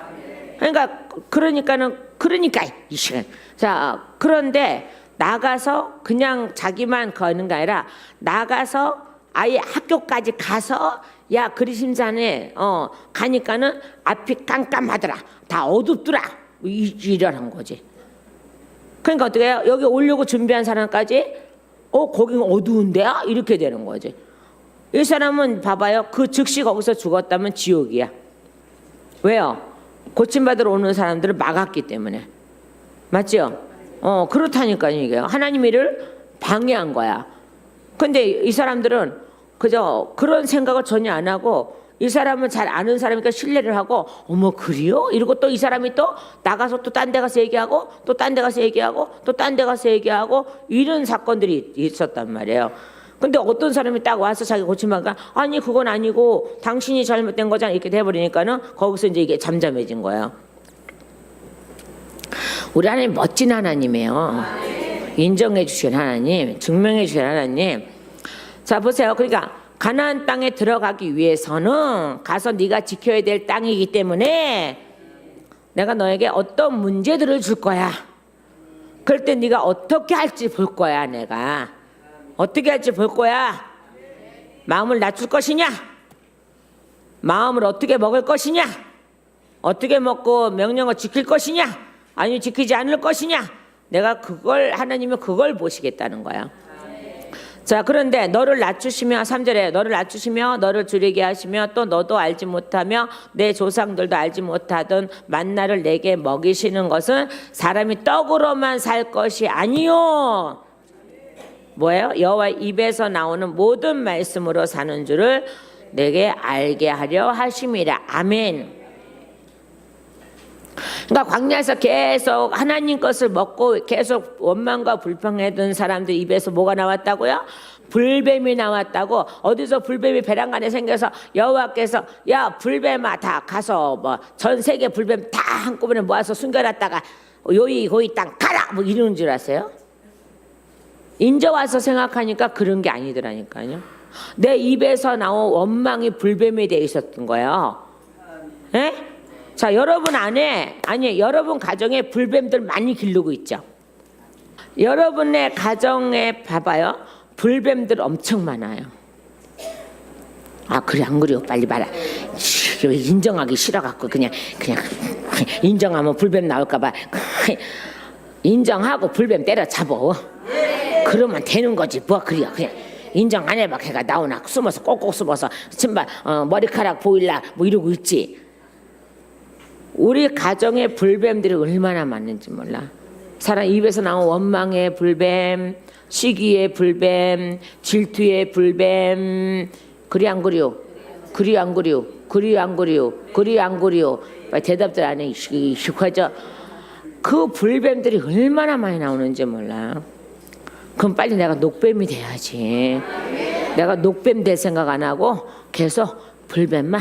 그러니까 이 시간. 자, 그런데 나가서 그냥 자기만 가는 게 아니라 나가서 아예 학교까지 가서 야 그리심산에 가니까는 앞이 깜깜하더라. 다 어둡더라. 이러한 거지. 그러니까 어떻게 해요? 여기 오려고 준비한 사람까지 거긴 어두운데야? 이렇게 되는 거지. 이 사람은 봐봐요. 그 즉시 거기서 죽었다면 지옥이야. 왜요? 고침받으러 오는 사람들을 막았기 때문에. 맞죠? 그렇다니까요. 이게 하나님 일을 방해한 거야. 근데 이 사람들은 그저 그런 생각을 전혀 안 하고 이 사람은 잘 아는 사람이니까 신뢰를 하고 어머 그래요? 이러고 또 이 사람이 또 나가서 또 딴 데 가서 얘기하고 또 딴 데 가서 얘기하고 또 딴 데 가서 얘기하고 이런 사건들이 있었단 말이에요. 근데 어떤 사람이 딱 와서 자기 고침하니까 아니 그건 아니고 당신이 잘못된 거잖아 이렇게 돼버리니까는 거기서 이제 이게 잠잠해진 거예요. 우리 하나님 멋진 하나님이에요. 인정해 주신 하나님, 증명해 주신 하나님. 자 보세요. 그러니까 가나안 땅에 들어가기 위해서는 가서 네가 지켜야 될 땅이기 때문에 내가 너에게 어떤 문제들을 줄 거야. 그럴 때 네가 어떻게 할지 볼 거야. 내가 어떻게 할지 볼 거야. 마음을 낮출 것이냐, 마음을 어떻게 먹을 것이냐, 어떻게 먹고 명령을 지킬 것이냐, 아니면 지키지 않을 것이냐. 내가 그걸 하나님은 그걸 보시겠다는 거야. 자 그런데 너를 낮추시며 3절에 너를 낮추시며 너를 줄이게 하시며 또 너도 알지 못하며 내 조상들도 알지 못하던 만나를 내게 먹이시는 것은 사람이 떡으로만 살 것이 아니요 뭐예요? 여호와 입에서 나오는 모든 말씀으로 사는 줄을 내게 알게 하려 하심이라. 아멘. 그러니까 광야에서 계속 하나님 것을 먹고 계속 원망과 불평했던 사람들 입에서 뭐가 나왔다고요? 불뱀이 나왔다고. 어디서 불뱀이 배란간에 생겨서 여호와께서 야 불뱀아 다 가서 뭐 전 세계 불뱀 다 한꺼번에 모아서 숨겨놨다가 요이 고이 땅 가라 뭐 이러는 줄 아세요? 인제 와서 생각하니까 그런 게 아니더라니까요. 내 입에서 나온 원망이 불뱀이 돼 있었던 거예요. 에? 자 여러분 안에 아니 여러분 가정에 불뱀들 많이 기르고 있죠. 여러분의 가정에 봐봐요. 불뱀들 엄청 많아요. 아 그래 안 그래요? 빨리 말아. 인정하기 싫어갖고 그냥 인정하면 불뱀 나올까봐 인정하고 불뱀 때려잡어. 그러면 되는 거지 뭐 그래요. 그냥 인정 안 해봐. 걔가 나오나 숨어서 꼭꼭 숨어서 신발 머리카락 보일라 뭐 이러고 있지. 우리 가정에 불뱀들이 얼마나 많은지 몰라. 사람 입에서 나온 원망의 불뱀, 시기의 불뱀, 질투의 불뱀. 그리 안 그리요? 그리 안 그리요? 그리 안 그리요? 그리 안 그리요? 대답들 안 해. 익숙하죠? 그 불뱀들이 얼마나 많이 나오는지 몰라. 그럼 빨리 내가 녹뱀이 돼야지. 내가 녹뱀 될 생각 안 하고 계속 불뱀만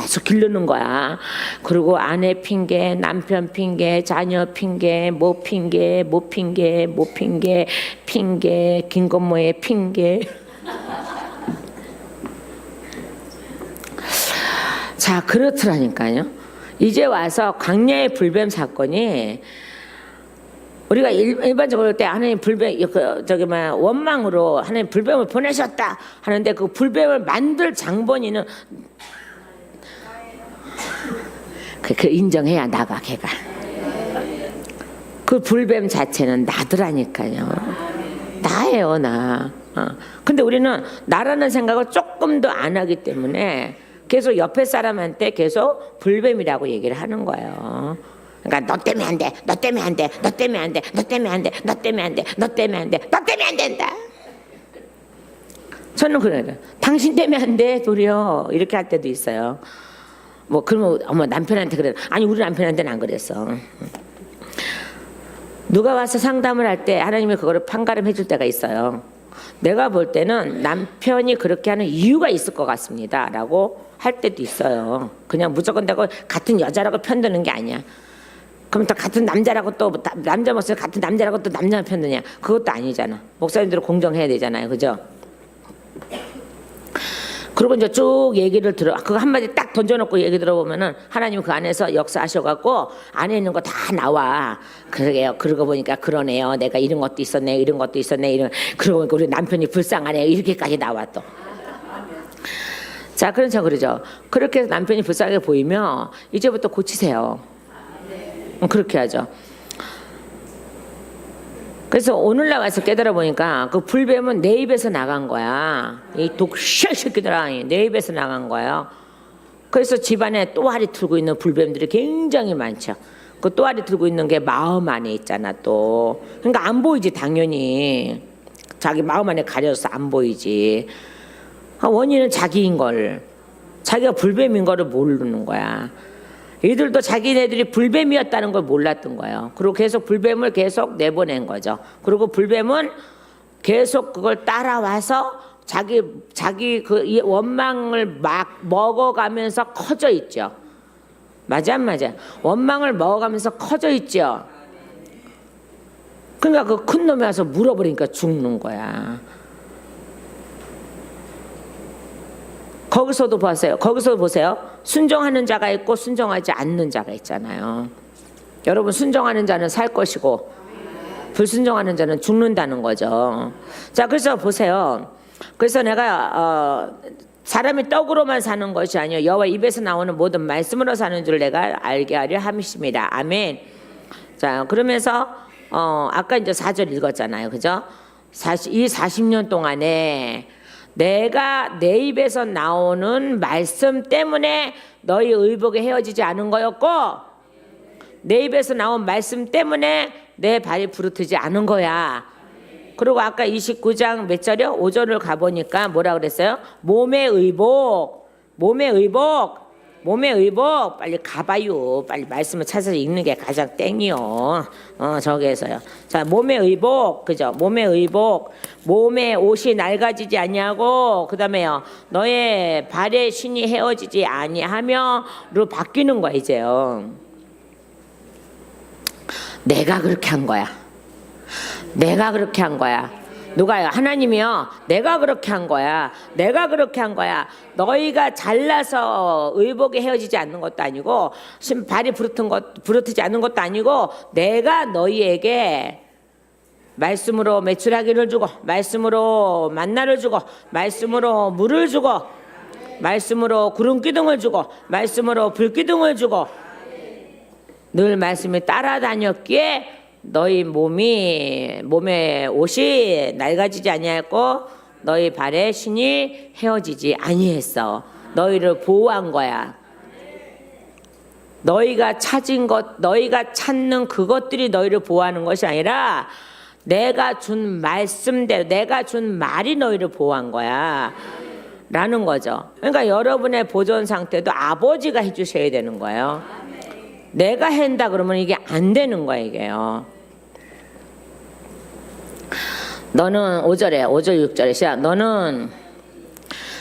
계속 기르는 거야. 그리고 아내 핑계, 남편 핑계, 자녀 핑계, 뭐 핑계, 뭐 핑계, 뭐 핑계, 핑계, 김건모의 핑계. 자, 그렇더라니까요. 이제 와서 광야의 불뱀 사건이 우리가 일반적으로 볼 때 하나님 불뱀 원망으로 하나님 불뱀을 보내셨다 하는데 그 불뱀을 만들 장본인은 그 인정해야 나가 걔가. 그 불뱀 자체는 나더라니까요. 나예요 나. 근데 우리는 나라는 생각을 조금도 안 하기 때문에 계속 옆에 사람한테 계속 불뱀이라고 얘기를 하는 거예요. 그러니까 너 때문에 안 돼, 너 때문에 안 돼, 너 때문에 안 돼, 너 때문에 안 돼, 너 때문에 안 돼, 너 때문에 안 돼, 너 때문에 안 된다. 저는 그래요. 당신 때문에 안 돼, 도리어. 이렇게 할 때도 있어요. 뭐 그러면 어머 남편한테 그래. 아니 우리 남편한테는 안 그랬어. 누가 와서 상담을 할 때 하나님이 그거를 판가름해 줄 때가 있어요. 내가 볼 때는 남편이 그렇게 하는 이유가 있을 것 같습니다 라고 할 때도 있어요. 그냥 무조건 내가 같은 여자라고 편드는 게 아니야. 그럼 또 같은 남자라고 또 남자 목소리 같은 남자라고 또 남자 편드냐? 그것도 아니잖아. 목사님들은 공정해야 되잖아요. 그죠? 그리고 이제 쭉 얘기를 들어, 그거 한마디 딱 던져놓고 얘기 들어보면은 하나님 그 안에서 역사하셔갖고 안에 있는 거 다 나와. 그러게요. 그러고 보니까 그러네요. 내가 이런 것도 있었네, 이런 것도 있었네, 이런. 그러고 보니까 우리 남편이 불쌍하네요. 이렇게까지 나와 또. 자, 그렇죠, 그러죠. 그렇게 해서 남편이 불쌍하게 보이면 이제부터 고치세요. 그렇게 하죠. 그래서 오늘날 와서 깨달아 보니까 그 불뱀은 내 입에서 나간 거야. 이 독실 새끼들아, 내 입에서 나간 거예요. 그래서 집안에 또아리 들고 있는 불뱀들이 굉장히 많죠. 그 또아리 들고 있는 게 마음 안에 있잖아 또. 그러니까 안 보이지 당연히. 자기 마음 안에 가려서 안 보이지. 원인은 자기인 걸, 자기가 불뱀인 거를 모르는 거야. 이들도 자기네들이 불뱀이었다는 걸 몰랐던 거예요. 그리고 계속 불뱀을 계속 내보낸 거죠. 그리고 불뱀은 계속 그걸 따라와서 자기 그 이 원망을 막 먹어가면서 커져 있죠. 맞아 안 맞아? 원망을 먹어가면서 커져 있죠. 그러니까 그 큰 놈이 와서 물어버리니까 죽는 거야. 거기서도 보세요. 순종하는 자가 있고 순종하지 않는 자가 있잖아요. 여러분, 순종하는 자는 살 것이고 불순종하는 자는 죽는다는 거죠. 자, 그래서 보세요. 그래서 내가 사람이 떡으로만 사는 것이 아니요 여호와 입에서 나오는 모든 말씀으로 사는 줄 내가 알게 하려 함이십니다. 아멘. 자, 그러면서 아까 이제 4절 읽었잖아요. 그죠? 이 40년 동안에 내가 내 입에서 나오는 말씀 때문에 너희 의복이 헤어지지 않은 거였고, 내 입에서 나온 말씀 때문에 내 발이 부르트지 않은 거야. 그리고 아까 29장 몇 절이요? 5절을 가보니까 뭐라 그랬어요? 몸의 의복, 빨리 가봐요. 빨리 말씀을 찾아서 읽는 게 가장 땡이요. 저기에서요. 자, 몸의 의복, 그죠? 몸의 의복, 몸의 옷이 낡아지지 아니하고, 그 다음에요, 너의 발의 신이 헤어지지 아니하며로 바뀌는 거야, 이제요. 내가 그렇게 한 거야. 누가요? 하나님이요. 내가 그렇게 한 거야. 너희가 잘나서 의복이 헤어지지 않는 것도 아니고 발이 부르트지 않는 것도 아니고, 내가 너희에게 말씀으로 메추라기를 주고, 말씀으로 만나를 주고, 말씀으로 물을 주고, 말씀으로 구름 기둥을 주고, 말씀으로 불 기둥을 주고, 늘 말씀이 따라다녔기에 너희 몸의 옷이 낡아지지 아니하였고 너희 발의 신이 헤어지지 아니했어. 너희를 보호한 거야. 너희가 찾는 그것들이 너희를 보호하는 것이 아니라 내가 준 말씀대로, 내가 준 말이 너희를 보호한 거야 라는 거죠. 그러니까 여러분의 보존 상태도 아버지가 해주셔야 되는 거예요. 내가 한다 그러면 이게 안 되는 거야, 이게요. 너는 5절 6절에 시작. 너는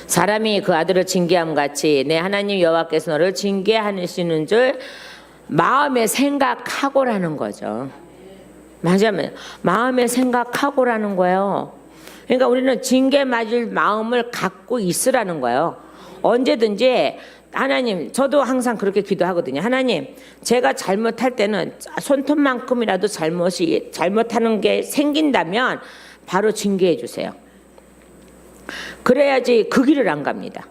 사람이 그 아들을 징계함 같이 내 하나님 여호와께서 너를 징계하시는 줄 마음에 생각하고라는 거죠. 맞아요. 마음에 생각하고라는 거예요. 그러니까 우리는 징계 맞을 마음을 갖고 있으라는 거예요. 언제든지 하나님, 저도 항상 그렇게 기도하거든요. 하나님, 제가 잘못할 때는 손톱만큼이라도 잘못하는 게 생긴다면 바로 징계해 주세요. 그래야지 그 길을 안 갑니다.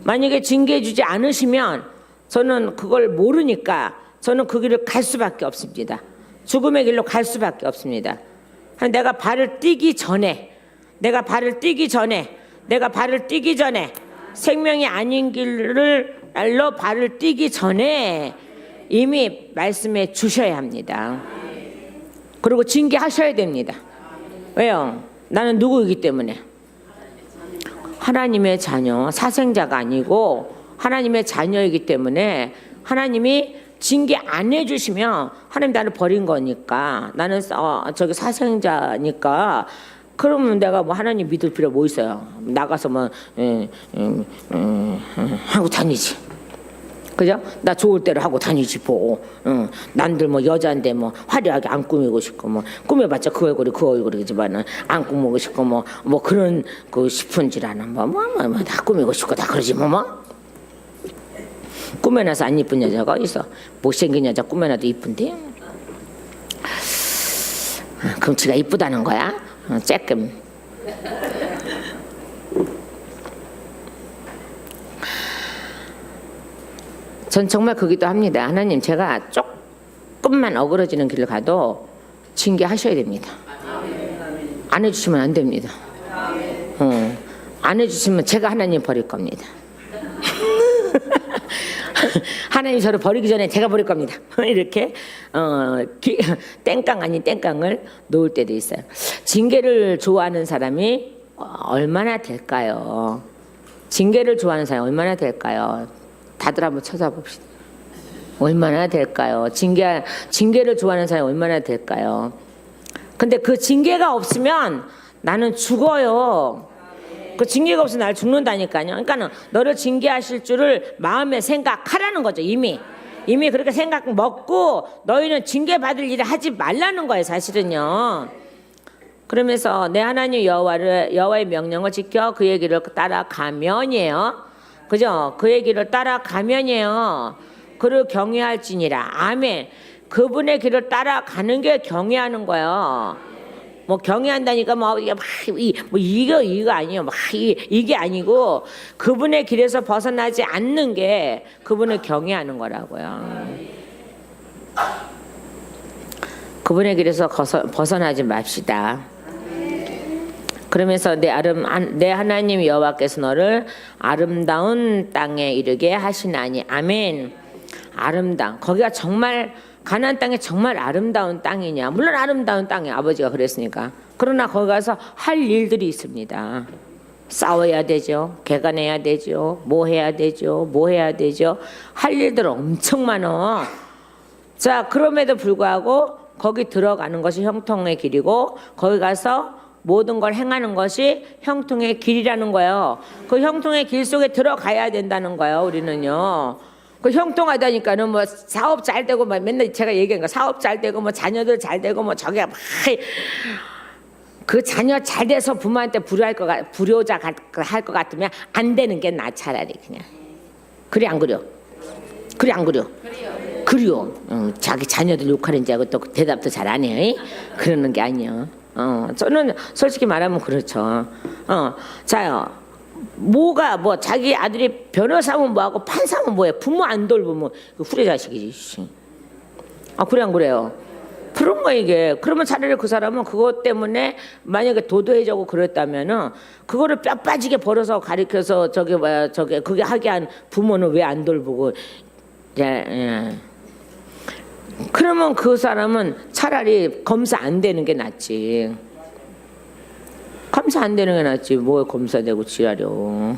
만약에 징계해 주지 않으시면 저는 그걸 모르니까 저는 그 길을 갈 수밖에 없습니다. 죽음의 길로 갈 수밖에 없습니다. 내가 발을 띄기 전에 생명이 아닌 길로 발을 띄기 전에 이미 말씀해 주셔야 합니다. 그리고 징계하셔야 됩니다. 왜요? 나는 누구이기 때문에? 하나님의 자녀, 사생자가 아니고 하나님의 자녀이기 때문에 하나님이 징계 안 해주시면 하나님 나를 버린 거니까, 나는 저기 사생자니까, 그러면 내가 뭐 하나님 믿을 필요 뭐 있어요? 나가서 뭐 하고 다니지. 그죠? 나 좋을 대로 하고 다니지 뭐. 남들 뭐 여자인데 뭐 화려하게 안 꾸미고 싶고 뭐 꾸며봤자 그 얼굴이지만은 안 꾸미고 싶고 뭐 그런 그 싶은 줄 아나 뭐 다 꾸미고 싶고 다 그러지 뭐. 꾸며놔서 안 이쁜 여자가 어딨어? 못생긴 여자 꾸며놔도 이쁜데. 금치가 이쁘다는 거야? 쬐끔. 전 정말 그 기도 합니다. 하나님, 제가 조금만 어그러지는 길을 가도 징계하셔야 됩니다. 안 해주시면 안 됩니다. 안 해주시면 제가 하나님 버릴 겁니다. 하나님 저를 버리기 전에 제가 버릴 겁니다. 이렇게 땡깡 아닌 땡깡을 놓을 때도 있어요. 징계를 좋아하는 사람이 얼마나 될까요? 징계를 좋아하는 사람이 얼마나 될까요? 다들 한번 찾아봅시다. 얼마나 될까요? 징계를 좋아하는 사람이 얼마나 될까요? 근데 그 징계가 없으면 나는 죽어요. 그 징계가 없으면 나를 죽는다니까요. 그러니까 너를 징계하실 줄을 마음에 생각하라는 거죠. 이미 그렇게 생각 먹고 너희는 징계받을 일을 하지 말라는 거예요. 사실은요. 그러면서 내 하나님 여호와의 명령을 지켜 그의 길을 따라가면이에요. 그죠? 그의 길을 따라가면이에요. 그를 경외할지니라. 아멘. 그분의 길을 따라가는 게 경외하는 거예요. 뭐 경외한다니까 이거 아니에요. 이게 아니고 그분의 길에서 벗어나지 않는 게 그분을 경외하는 거라고요. 그분의 길에서 벗어나지 맙시다. 그러면서 내 하나님 여호와께서 너를 아름다운 땅에 이르게 하시나니. 아멘. 거기가 정말 가나안 땅이 정말 아름다운 땅이냐? 물론 아름다운 땅이에요. 아버지가 그랬으니까. 그러나 거기 가서 할 일들이 있습니다. 싸워야 되죠. 개간해야 되죠. 뭐 해야 되죠. 할 일들 엄청 많아. 자, 그럼에도 불구하고 거기 들어가는 것이 형통의 길이고 거기 가서 모든 걸 행하는 것이 형통의 길이라는 거예요. 그 형통의 길 속에 들어가야 된다는 거예요. 우리는요. 그 형통하다니까는 뭐 사업 잘 되고 막 맨날 제가 얘기한 거 사업 잘 되고 뭐 자녀들 잘 되고 뭐 저게 막 그 자녀 잘 돼서 부모한테 불효자 할 것 같으면 안 되는 게 나 차라리 그냥. 그래 안 그려? 그래요. 자기 자녀들 욕하는 줄 알고 또 대답도 잘 안 해. 그러는 게 아니야. 저는 솔직히 말하면 그렇죠. 자요. 자기 아들이 변호사면 뭐하고 판사면 뭐해. 부모 안 돌보면 후레자식이지. 그래 안 그래요? 그런 거 이게. 그러면 차라리 그 사람은 그것 때문에 만약에 도도해지고 그랬다면은 그거를 뼈 빠지게 벌어서 가리켜서 그게 하게 한 부모는 왜 안 돌보고. 예. 그러면 그 사람은 차라리 검사 안 되는 게 낫지. 검사 안 되는 게 낫지. 뭐 검사되고 지랄려.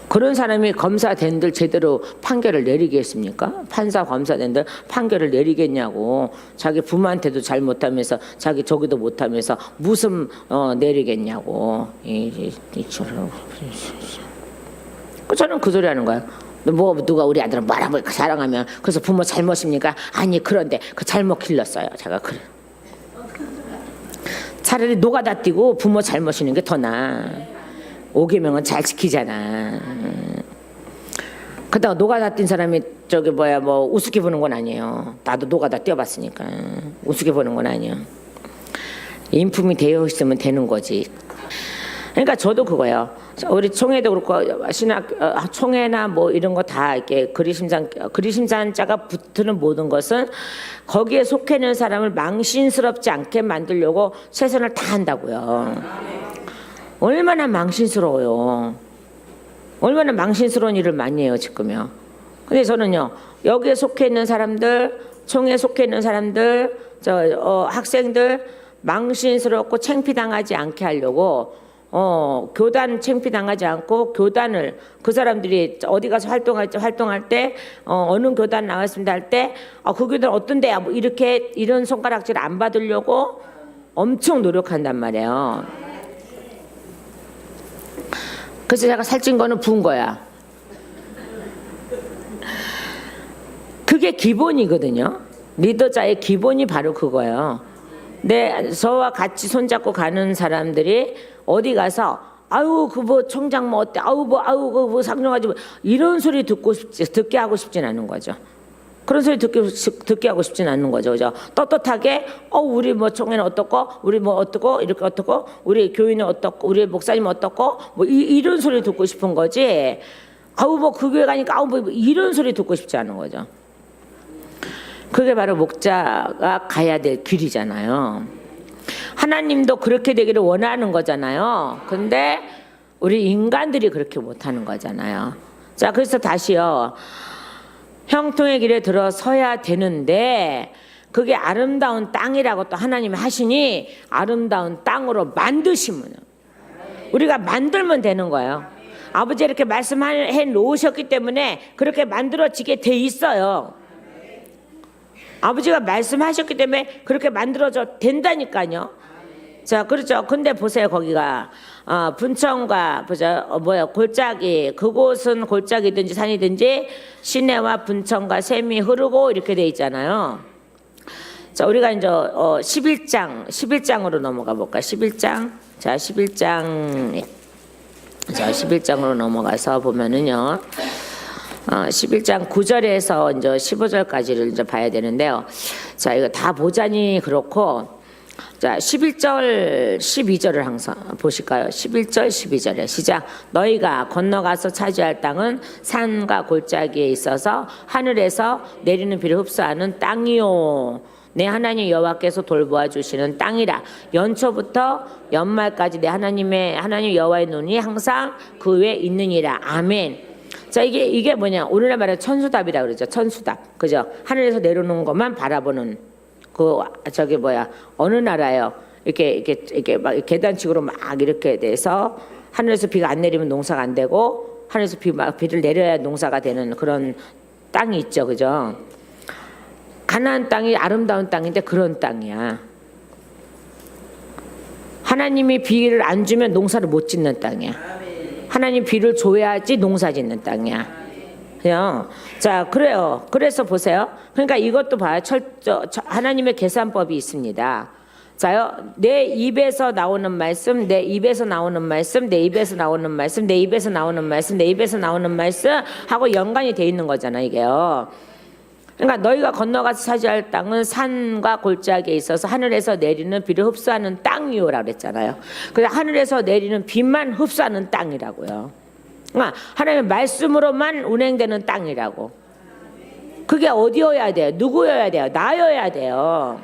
그런 사람이 검사된들 제대로 판결을 내리겠습니까? 판사 검사된들 판결을 내리겠냐고. 자기 부모한테도 잘 못하면서 자기 저기도 못하면서 무슨 내리겠냐고. 저는 그 소리 하는 거야. 누가 우리 아들을 뭐라고 사랑하면 그래서 부모 잘못입니까? 아니 그런데 그 잘못 길렀어요. 제가 그래. 차라리 노가다 뛰고 부모 잘못이는 게 더 나아. 5계명은 잘 지키잖아. 그러다가 노가다 뛴 사람이 우습게 보는 건 아니에요. 나도 노가다 뛰어봤으니까 우습게 보는 건 아니에요. 인품이 되어 있으면 되는 거지. 그러니까 저도 그거예요. 우리 총회도 그렇고 총회나 뭐 이런 거 다 이렇게 그리심산자가 붙는 모든 것은 거기에 속해 있는 사람을 망신스럽지 않게 만들려고 최선을 다한다고요. 얼마나 망신스러워요. 얼마나 망신스러운 일을 많이 해요 지금요. 근데 저는요 여기에 속해 있는 사람들, 총회에 속해 있는 사람들, 학생들 망신스럽고 창피당하지 않게 하려고 교단 창피당하지 않고 교단을 그 사람들이 어디 가서 활동할 때 어느 교단 나왔습니다 할 때 그 교단 어떤데야 뭐 이런 손가락질 안 받으려고 엄청 노력한단 말이에요. 그래서 제가 살찐 거는 부은 거야. 그게 기본이거든요. 리더자의 기본이 바로 그거예요. 저와 같이 손잡고 가는 사람들이 어디 가서 아유 그 뭐 총장 뭐 어때 아유 그 상정하지 이런 소리 듣게 하고 싶진 않은 거죠. 그런 소리 듣게 하고 싶진 않는 거죠. 그죠? 떳떳하게 우리 뭐 총회는 어떻고 우리 뭐 어떻고 이렇게 어떻고 우리 교인은 어떻고 우리 목사님 어떻고 뭐 이런 소리 듣고 싶은 거지. 뭐 그 교회 가니까 뭐 이런 소리 듣고 싶지 않은 거죠. 그게 바로 목자가 가야 될 길이잖아요. 하나님도 그렇게 되기를 원하는 거잖아요. 근데 우리 인간들이 그렇게 못하는 거잖아요. 자, 그래서 다시요. 형통의 길에 들어서야 되는데 그게 아름다운 땅이라고 또 하나님이 하시니 아름다운 땅으로 만드시면 우리가 만들면 되는 거예요. 아버지 이렇게 말씀해 놓으셨기 때문에 그렇게 만들어지게 돼 있어요. 아버지가 말씀하셨기 때문에 그렇게 만들어져 된다니까요. 자, 그렇죠. 근데 보세요. 거기가 분천과 골짜기, 그곳은 골짜기든지 산이든지 시내와 분천과 샘이 흐르고 이렇게 돼 있잖아요. 자, 우리가 이제 11장으로 넘어가 볼까? 11장. 자, 11장으로 넘어가서 보면은요. 11장 9절에서 이제 15절까지를 이제 봐야 되는데요. 자, 이거 다 보자니 그렇고, 자, 11절, 12절을 항상 보실까요? 11절, 12절에 시작. 너희가 건너가서 차지할 땅은 산과 골짜기에 있어서 하늘에서 내리는 비를 흡수하는 땅이요. 내 하나님 여호와께서 돌보아 주시는 땅이라. 연초부터 연말까지 내 하나님 여호와의 눈이 항상 그 위에 있느니라. 아멘. 자, 이게 뭐냐? 오늘날 말하는 천수답이라 그러죠. 천수답. 그죠? 하늘에서 내려오는 것만 바라보는 어느 나라예요? 이렇게 막 계단식으로 막 이렇게 돼서 하늘에서 비가 안 내리면 농사가 안 되고 하늘에서 비를 내려야 농사가 되는 그런 땅이 있죠. 그죠? 가나안 땅이 아름다운 땅인데 그런 땅이야. 하나님이 비를 안 주면 농사를 못 짓는 땅이야. 하나님 비를 줘야지 농사 짓는 땅이야. 그냥 자, 그래요. 그래서 보세요. 그러니까 이것도 봐요. 하나님의 계산법이 있습니다. 자요, 내 입에서 나오는 말씀, 내 입에서 나오는 말씀, 내 입에서 나오는 말씀, 내 입에서 나오는 말씀, 내 입에서 나오는 말씀 하고 연관이 돼 있는 거잖아, 이게요. 그러니까 너희가 건너가서 차지할 땅은 산과 골짜기에 있어서 하늘에서 내리는 비를 흡수하는 땅이요라고 그랬잖아요. 그래서 하늘에서 내리는 비만 흡수하는 땅이라고요. 그러니까 하나님의 말씀으로만 운행되는 땅이라고. 그게 어디여야 돼요? 누구여야 돼요? 나여야 돼요.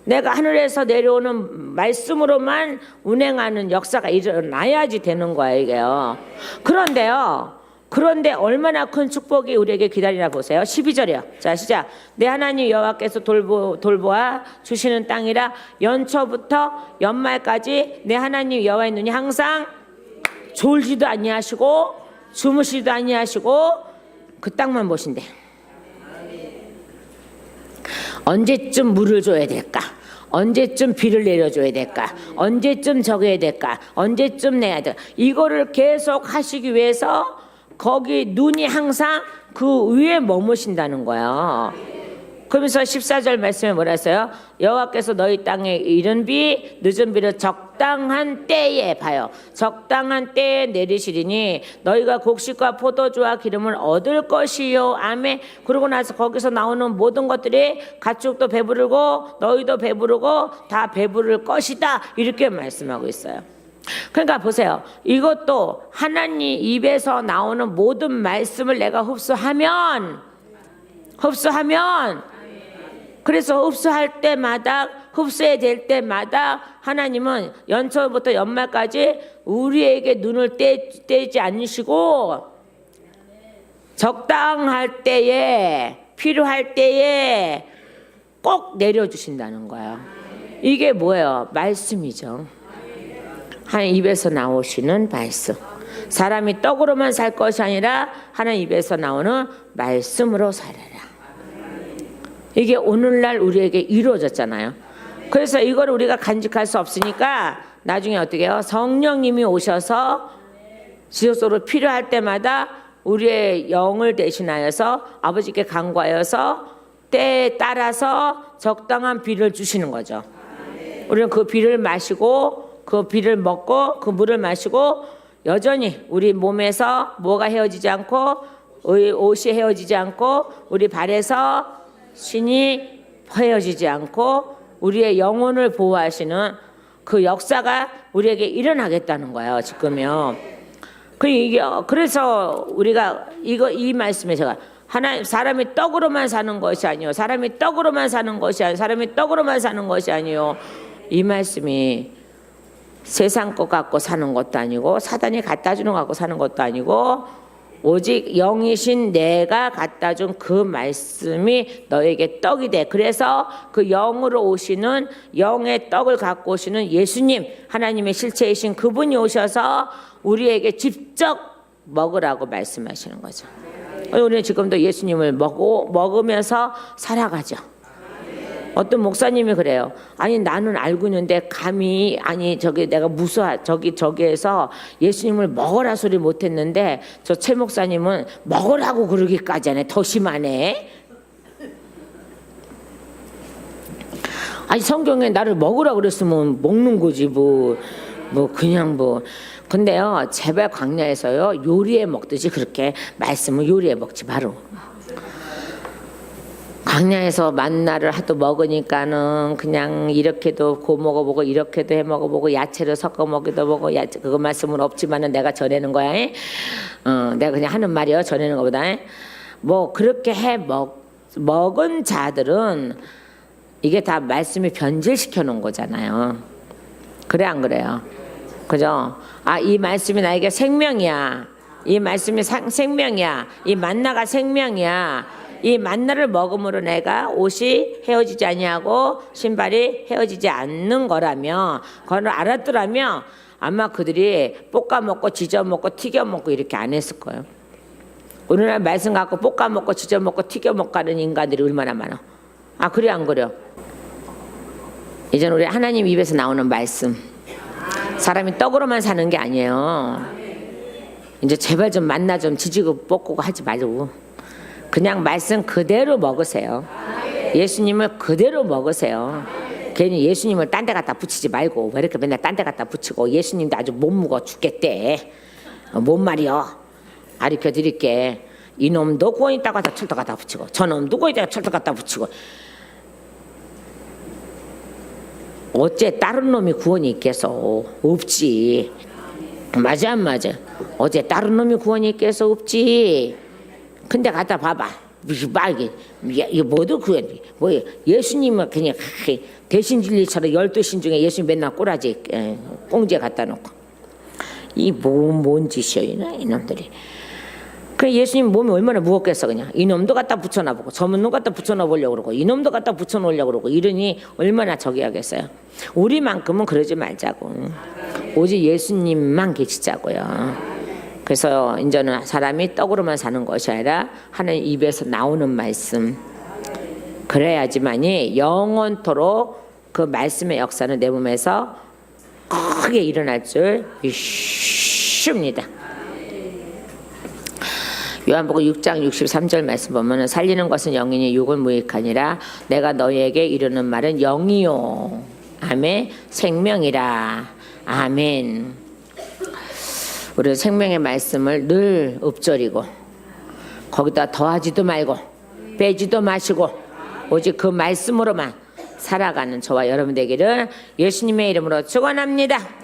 내가 하늘에서 내려오는 말씀으로만 운행하는 역사가 일어나야지 되는 거예요, 이게요. 그런데 얼마나 큰 축복이 우리에게 기다리나 보세요. 12절이요. 자, 시작. 내 하나님 여호와께서 돌보아 주시는 땅이라. 연초부터 연말까지 내 하나님 여호와의 눈이 항상 졸지도 아니하시고 주무시지도 아니하시고 그 땅만 보신대. 언제쯤 물을 줘야 될까? 언제쯤 비를 내려줘야 될까? 언제쯤 적어야 될까? 언제쯤 내야 될까? 이거를 계속 하시기 위해서 거기 눈이 항상 그 위에 머무신다는 거예요. 그러면서 14절 말씀에 뭐라 했어요? 여호와께서 너희 땅에 이른 비 늦은 비를 적당한 때에 봐요. 적당한 때에 내리시리니 너희가 곡식과 포도주와 기름을 얻을 것이요. 아멘. 그러고 나서 거기서 나오는 모든 것들이 가축도 배부르고 너희도 배부르고 다 배부를 것이다. 이렇게 말씀하고 있어요. 그러니까 보세요. 이것도 하나님 입에서 나오는 모든 말씀을 내가 흡수하면 그래서 흡수해야 될 때마다 하나님은 연초부터 연말까지 우리에게 눈을 떼지 않으시고 적당할 때에 필요할 때에 꼭 내려주신다는 거예요. 이게 뭐예요? 말씀이죠. 하나님 입에서 나오시는 말씀. 사람이 떡으로만 살 것이 아니라 하나님 입에서 나오는 말씀으로 살아라. 이게 오늘날 우리에게 이루어졌잖아요. 그래서 이걸 우리가 간직할 수 없으니까 나중에 어떻게 해요? 성령님이 오셔서 지속적으로 필요할 때마다 우리의 영을 대신하여서 아버지께 간구하여서 때에 따라서 적당한 비를 주시는 거죠. 우리는 그 비를 마시고 그 비를 먹고 그 물을 마시고 여전히 우리 몸에서 뭐가 헤어지지 않고 옷이 헤어지지 않고 우리 발에서 신이 헤어지지 않고 우리의 영혼을 보호하시는 그 역사가 우리에게 일어나겠다는 거예요. 지금요. 그래서 우리가 이 말씀에 제가 하나님 사람이 떡으로만 사는 것이 아니요. 사람이 떡으로만 사는 것이 아니요. 이 말씀이 세상 것 갖고 사는 것도 아니고 사단이 갖다 주는 것 갖고 사는 것도 아니고 오직 영이신 내가 갖다 준 그 말씀이 너에게 떡이 돼. 그래서 그 영으로 오시는 영의 떡을 갖고 오시는 예수님, 하나님의 실체이신 그분이 오셔서 우리에게 직접 먹으라고 말씀하시는 거죠. 우리는 지금도 예수님을 먹으면서 살아가죠. 어떤 목사님이 그래요. 아니 나는 알고 있는데 감히 아니 저기 내가 저기에서 예수님을 먹으라 소리 못했는데 저 최 목사님은 먹으라고 그러기까지 하네. 더 심하네. 아니 성경에 나를 먹으라 그랬으면 먹는 거지 뭐 그냥 뭐. 근데요 제발 광야에서요 요리해 먹듯이 그렇게 말씀을 요리해 먹지 바로. 광야에서 만나를 하도 먹으니까는 그냥 이렇게도 고 먹어보고 이렇게도 해 먹어보고 야채를 섞어 먹기도 보고 야채 그거 말씀은 없지만은 내가 전하는 거야. 내가 그냥 하는 말이야 전하는 거보다. 뭐 그렇게 먹은 자들은 이게 다 말씀이 변질시켜 놓은 거잖아요. 그래 안 그래요? 그죠? 아, 이 말씀이 나에게 생명이야. 이 말씀이 생명이야. 이 만나가 생명이야. 이 만나를 먹음으로 내가 옷이 헤어지지 아니하고 신발이 헤어지지 않는 거라며 그걸 알았더라면 아마 그들이 볶아 먹고 지져 먹고 튀겨 먹고 이렇게 안 했을 거예요. 오늘날 말씀 갖고 볶아 먹고 지져 먹고 튀겨 먹고 하는 인간들이 얼마나 많아. 아 그래 안 그래요? 이제는 우리 하나님 입에서 나오는 말씀, 사람이 떡으로만 사는 게 아니에요. 이제 제발 좀 만나 좀 지지고 볶고 하지 말고 그냥 말씀 그대로 먹으세요. 예수님을 그대로 먹으세요. 괜히 예수님을 딴 데 갖다 붙이지 말고 왜 이렇게 맨날 딴 데 갖다 붙이고 예수님도 아주 못 묵어 죽겠대. 뭔 말이요? 가르쳐 드릴게. 이놈도 구원 있다고 해서 철도 갖다 붙이고 저놈도 구원 있다고 철도 갖다 붙이고 어째 다른 놈이 구원이 있겠어? 없지. 맞아 안 맞아? 어째 다른 놈이 구원이 있겠어? 없지. 근데 갖다 봐봐. 말기 이거 뭐도 구원이 뭐 예수님은 그냥 대신 진리처럼 12신 중에 예수님 맨날 꼬라지 꽁지에 갖다 놓고 이 뭔 짓이야 이놈들이. 그래 예수님 몸이 얼마나 무겁겠어. 그냥 이놈도 갖다 붙여놔보고 저놈도 갖다 붙여놔보려고 그러고 이놈도 갖다 붙여놓으려고 그러고 이러니 얼마나 저기 하겠어요. 우리만큼은 그러지 말자고. 오직 예수님만 계시자고요. 그래서 이제는 사람이 떡으로만 사는 것이 아니라 하나님 입에서 나오는 말씀, 그래야지만이 영원토록 그 말씀의 역사는 내 몸에서 크게 일어날 줄 믿습니다. 요한복음 6장 63절 말씀 보면 살리는 것은 영이니 육은 무익하니라. 내가 너희에게 이르는 말은 영이요 아멘 생명이라. 아멘. 우리 생명의 말씀을 늘 읊조리고 거기다 더하지도 말고 빼지도 마시고 오직 그 말씀으로만 살아가는 저와 여러분 되기를 예수님의 이름으로 축원합니다.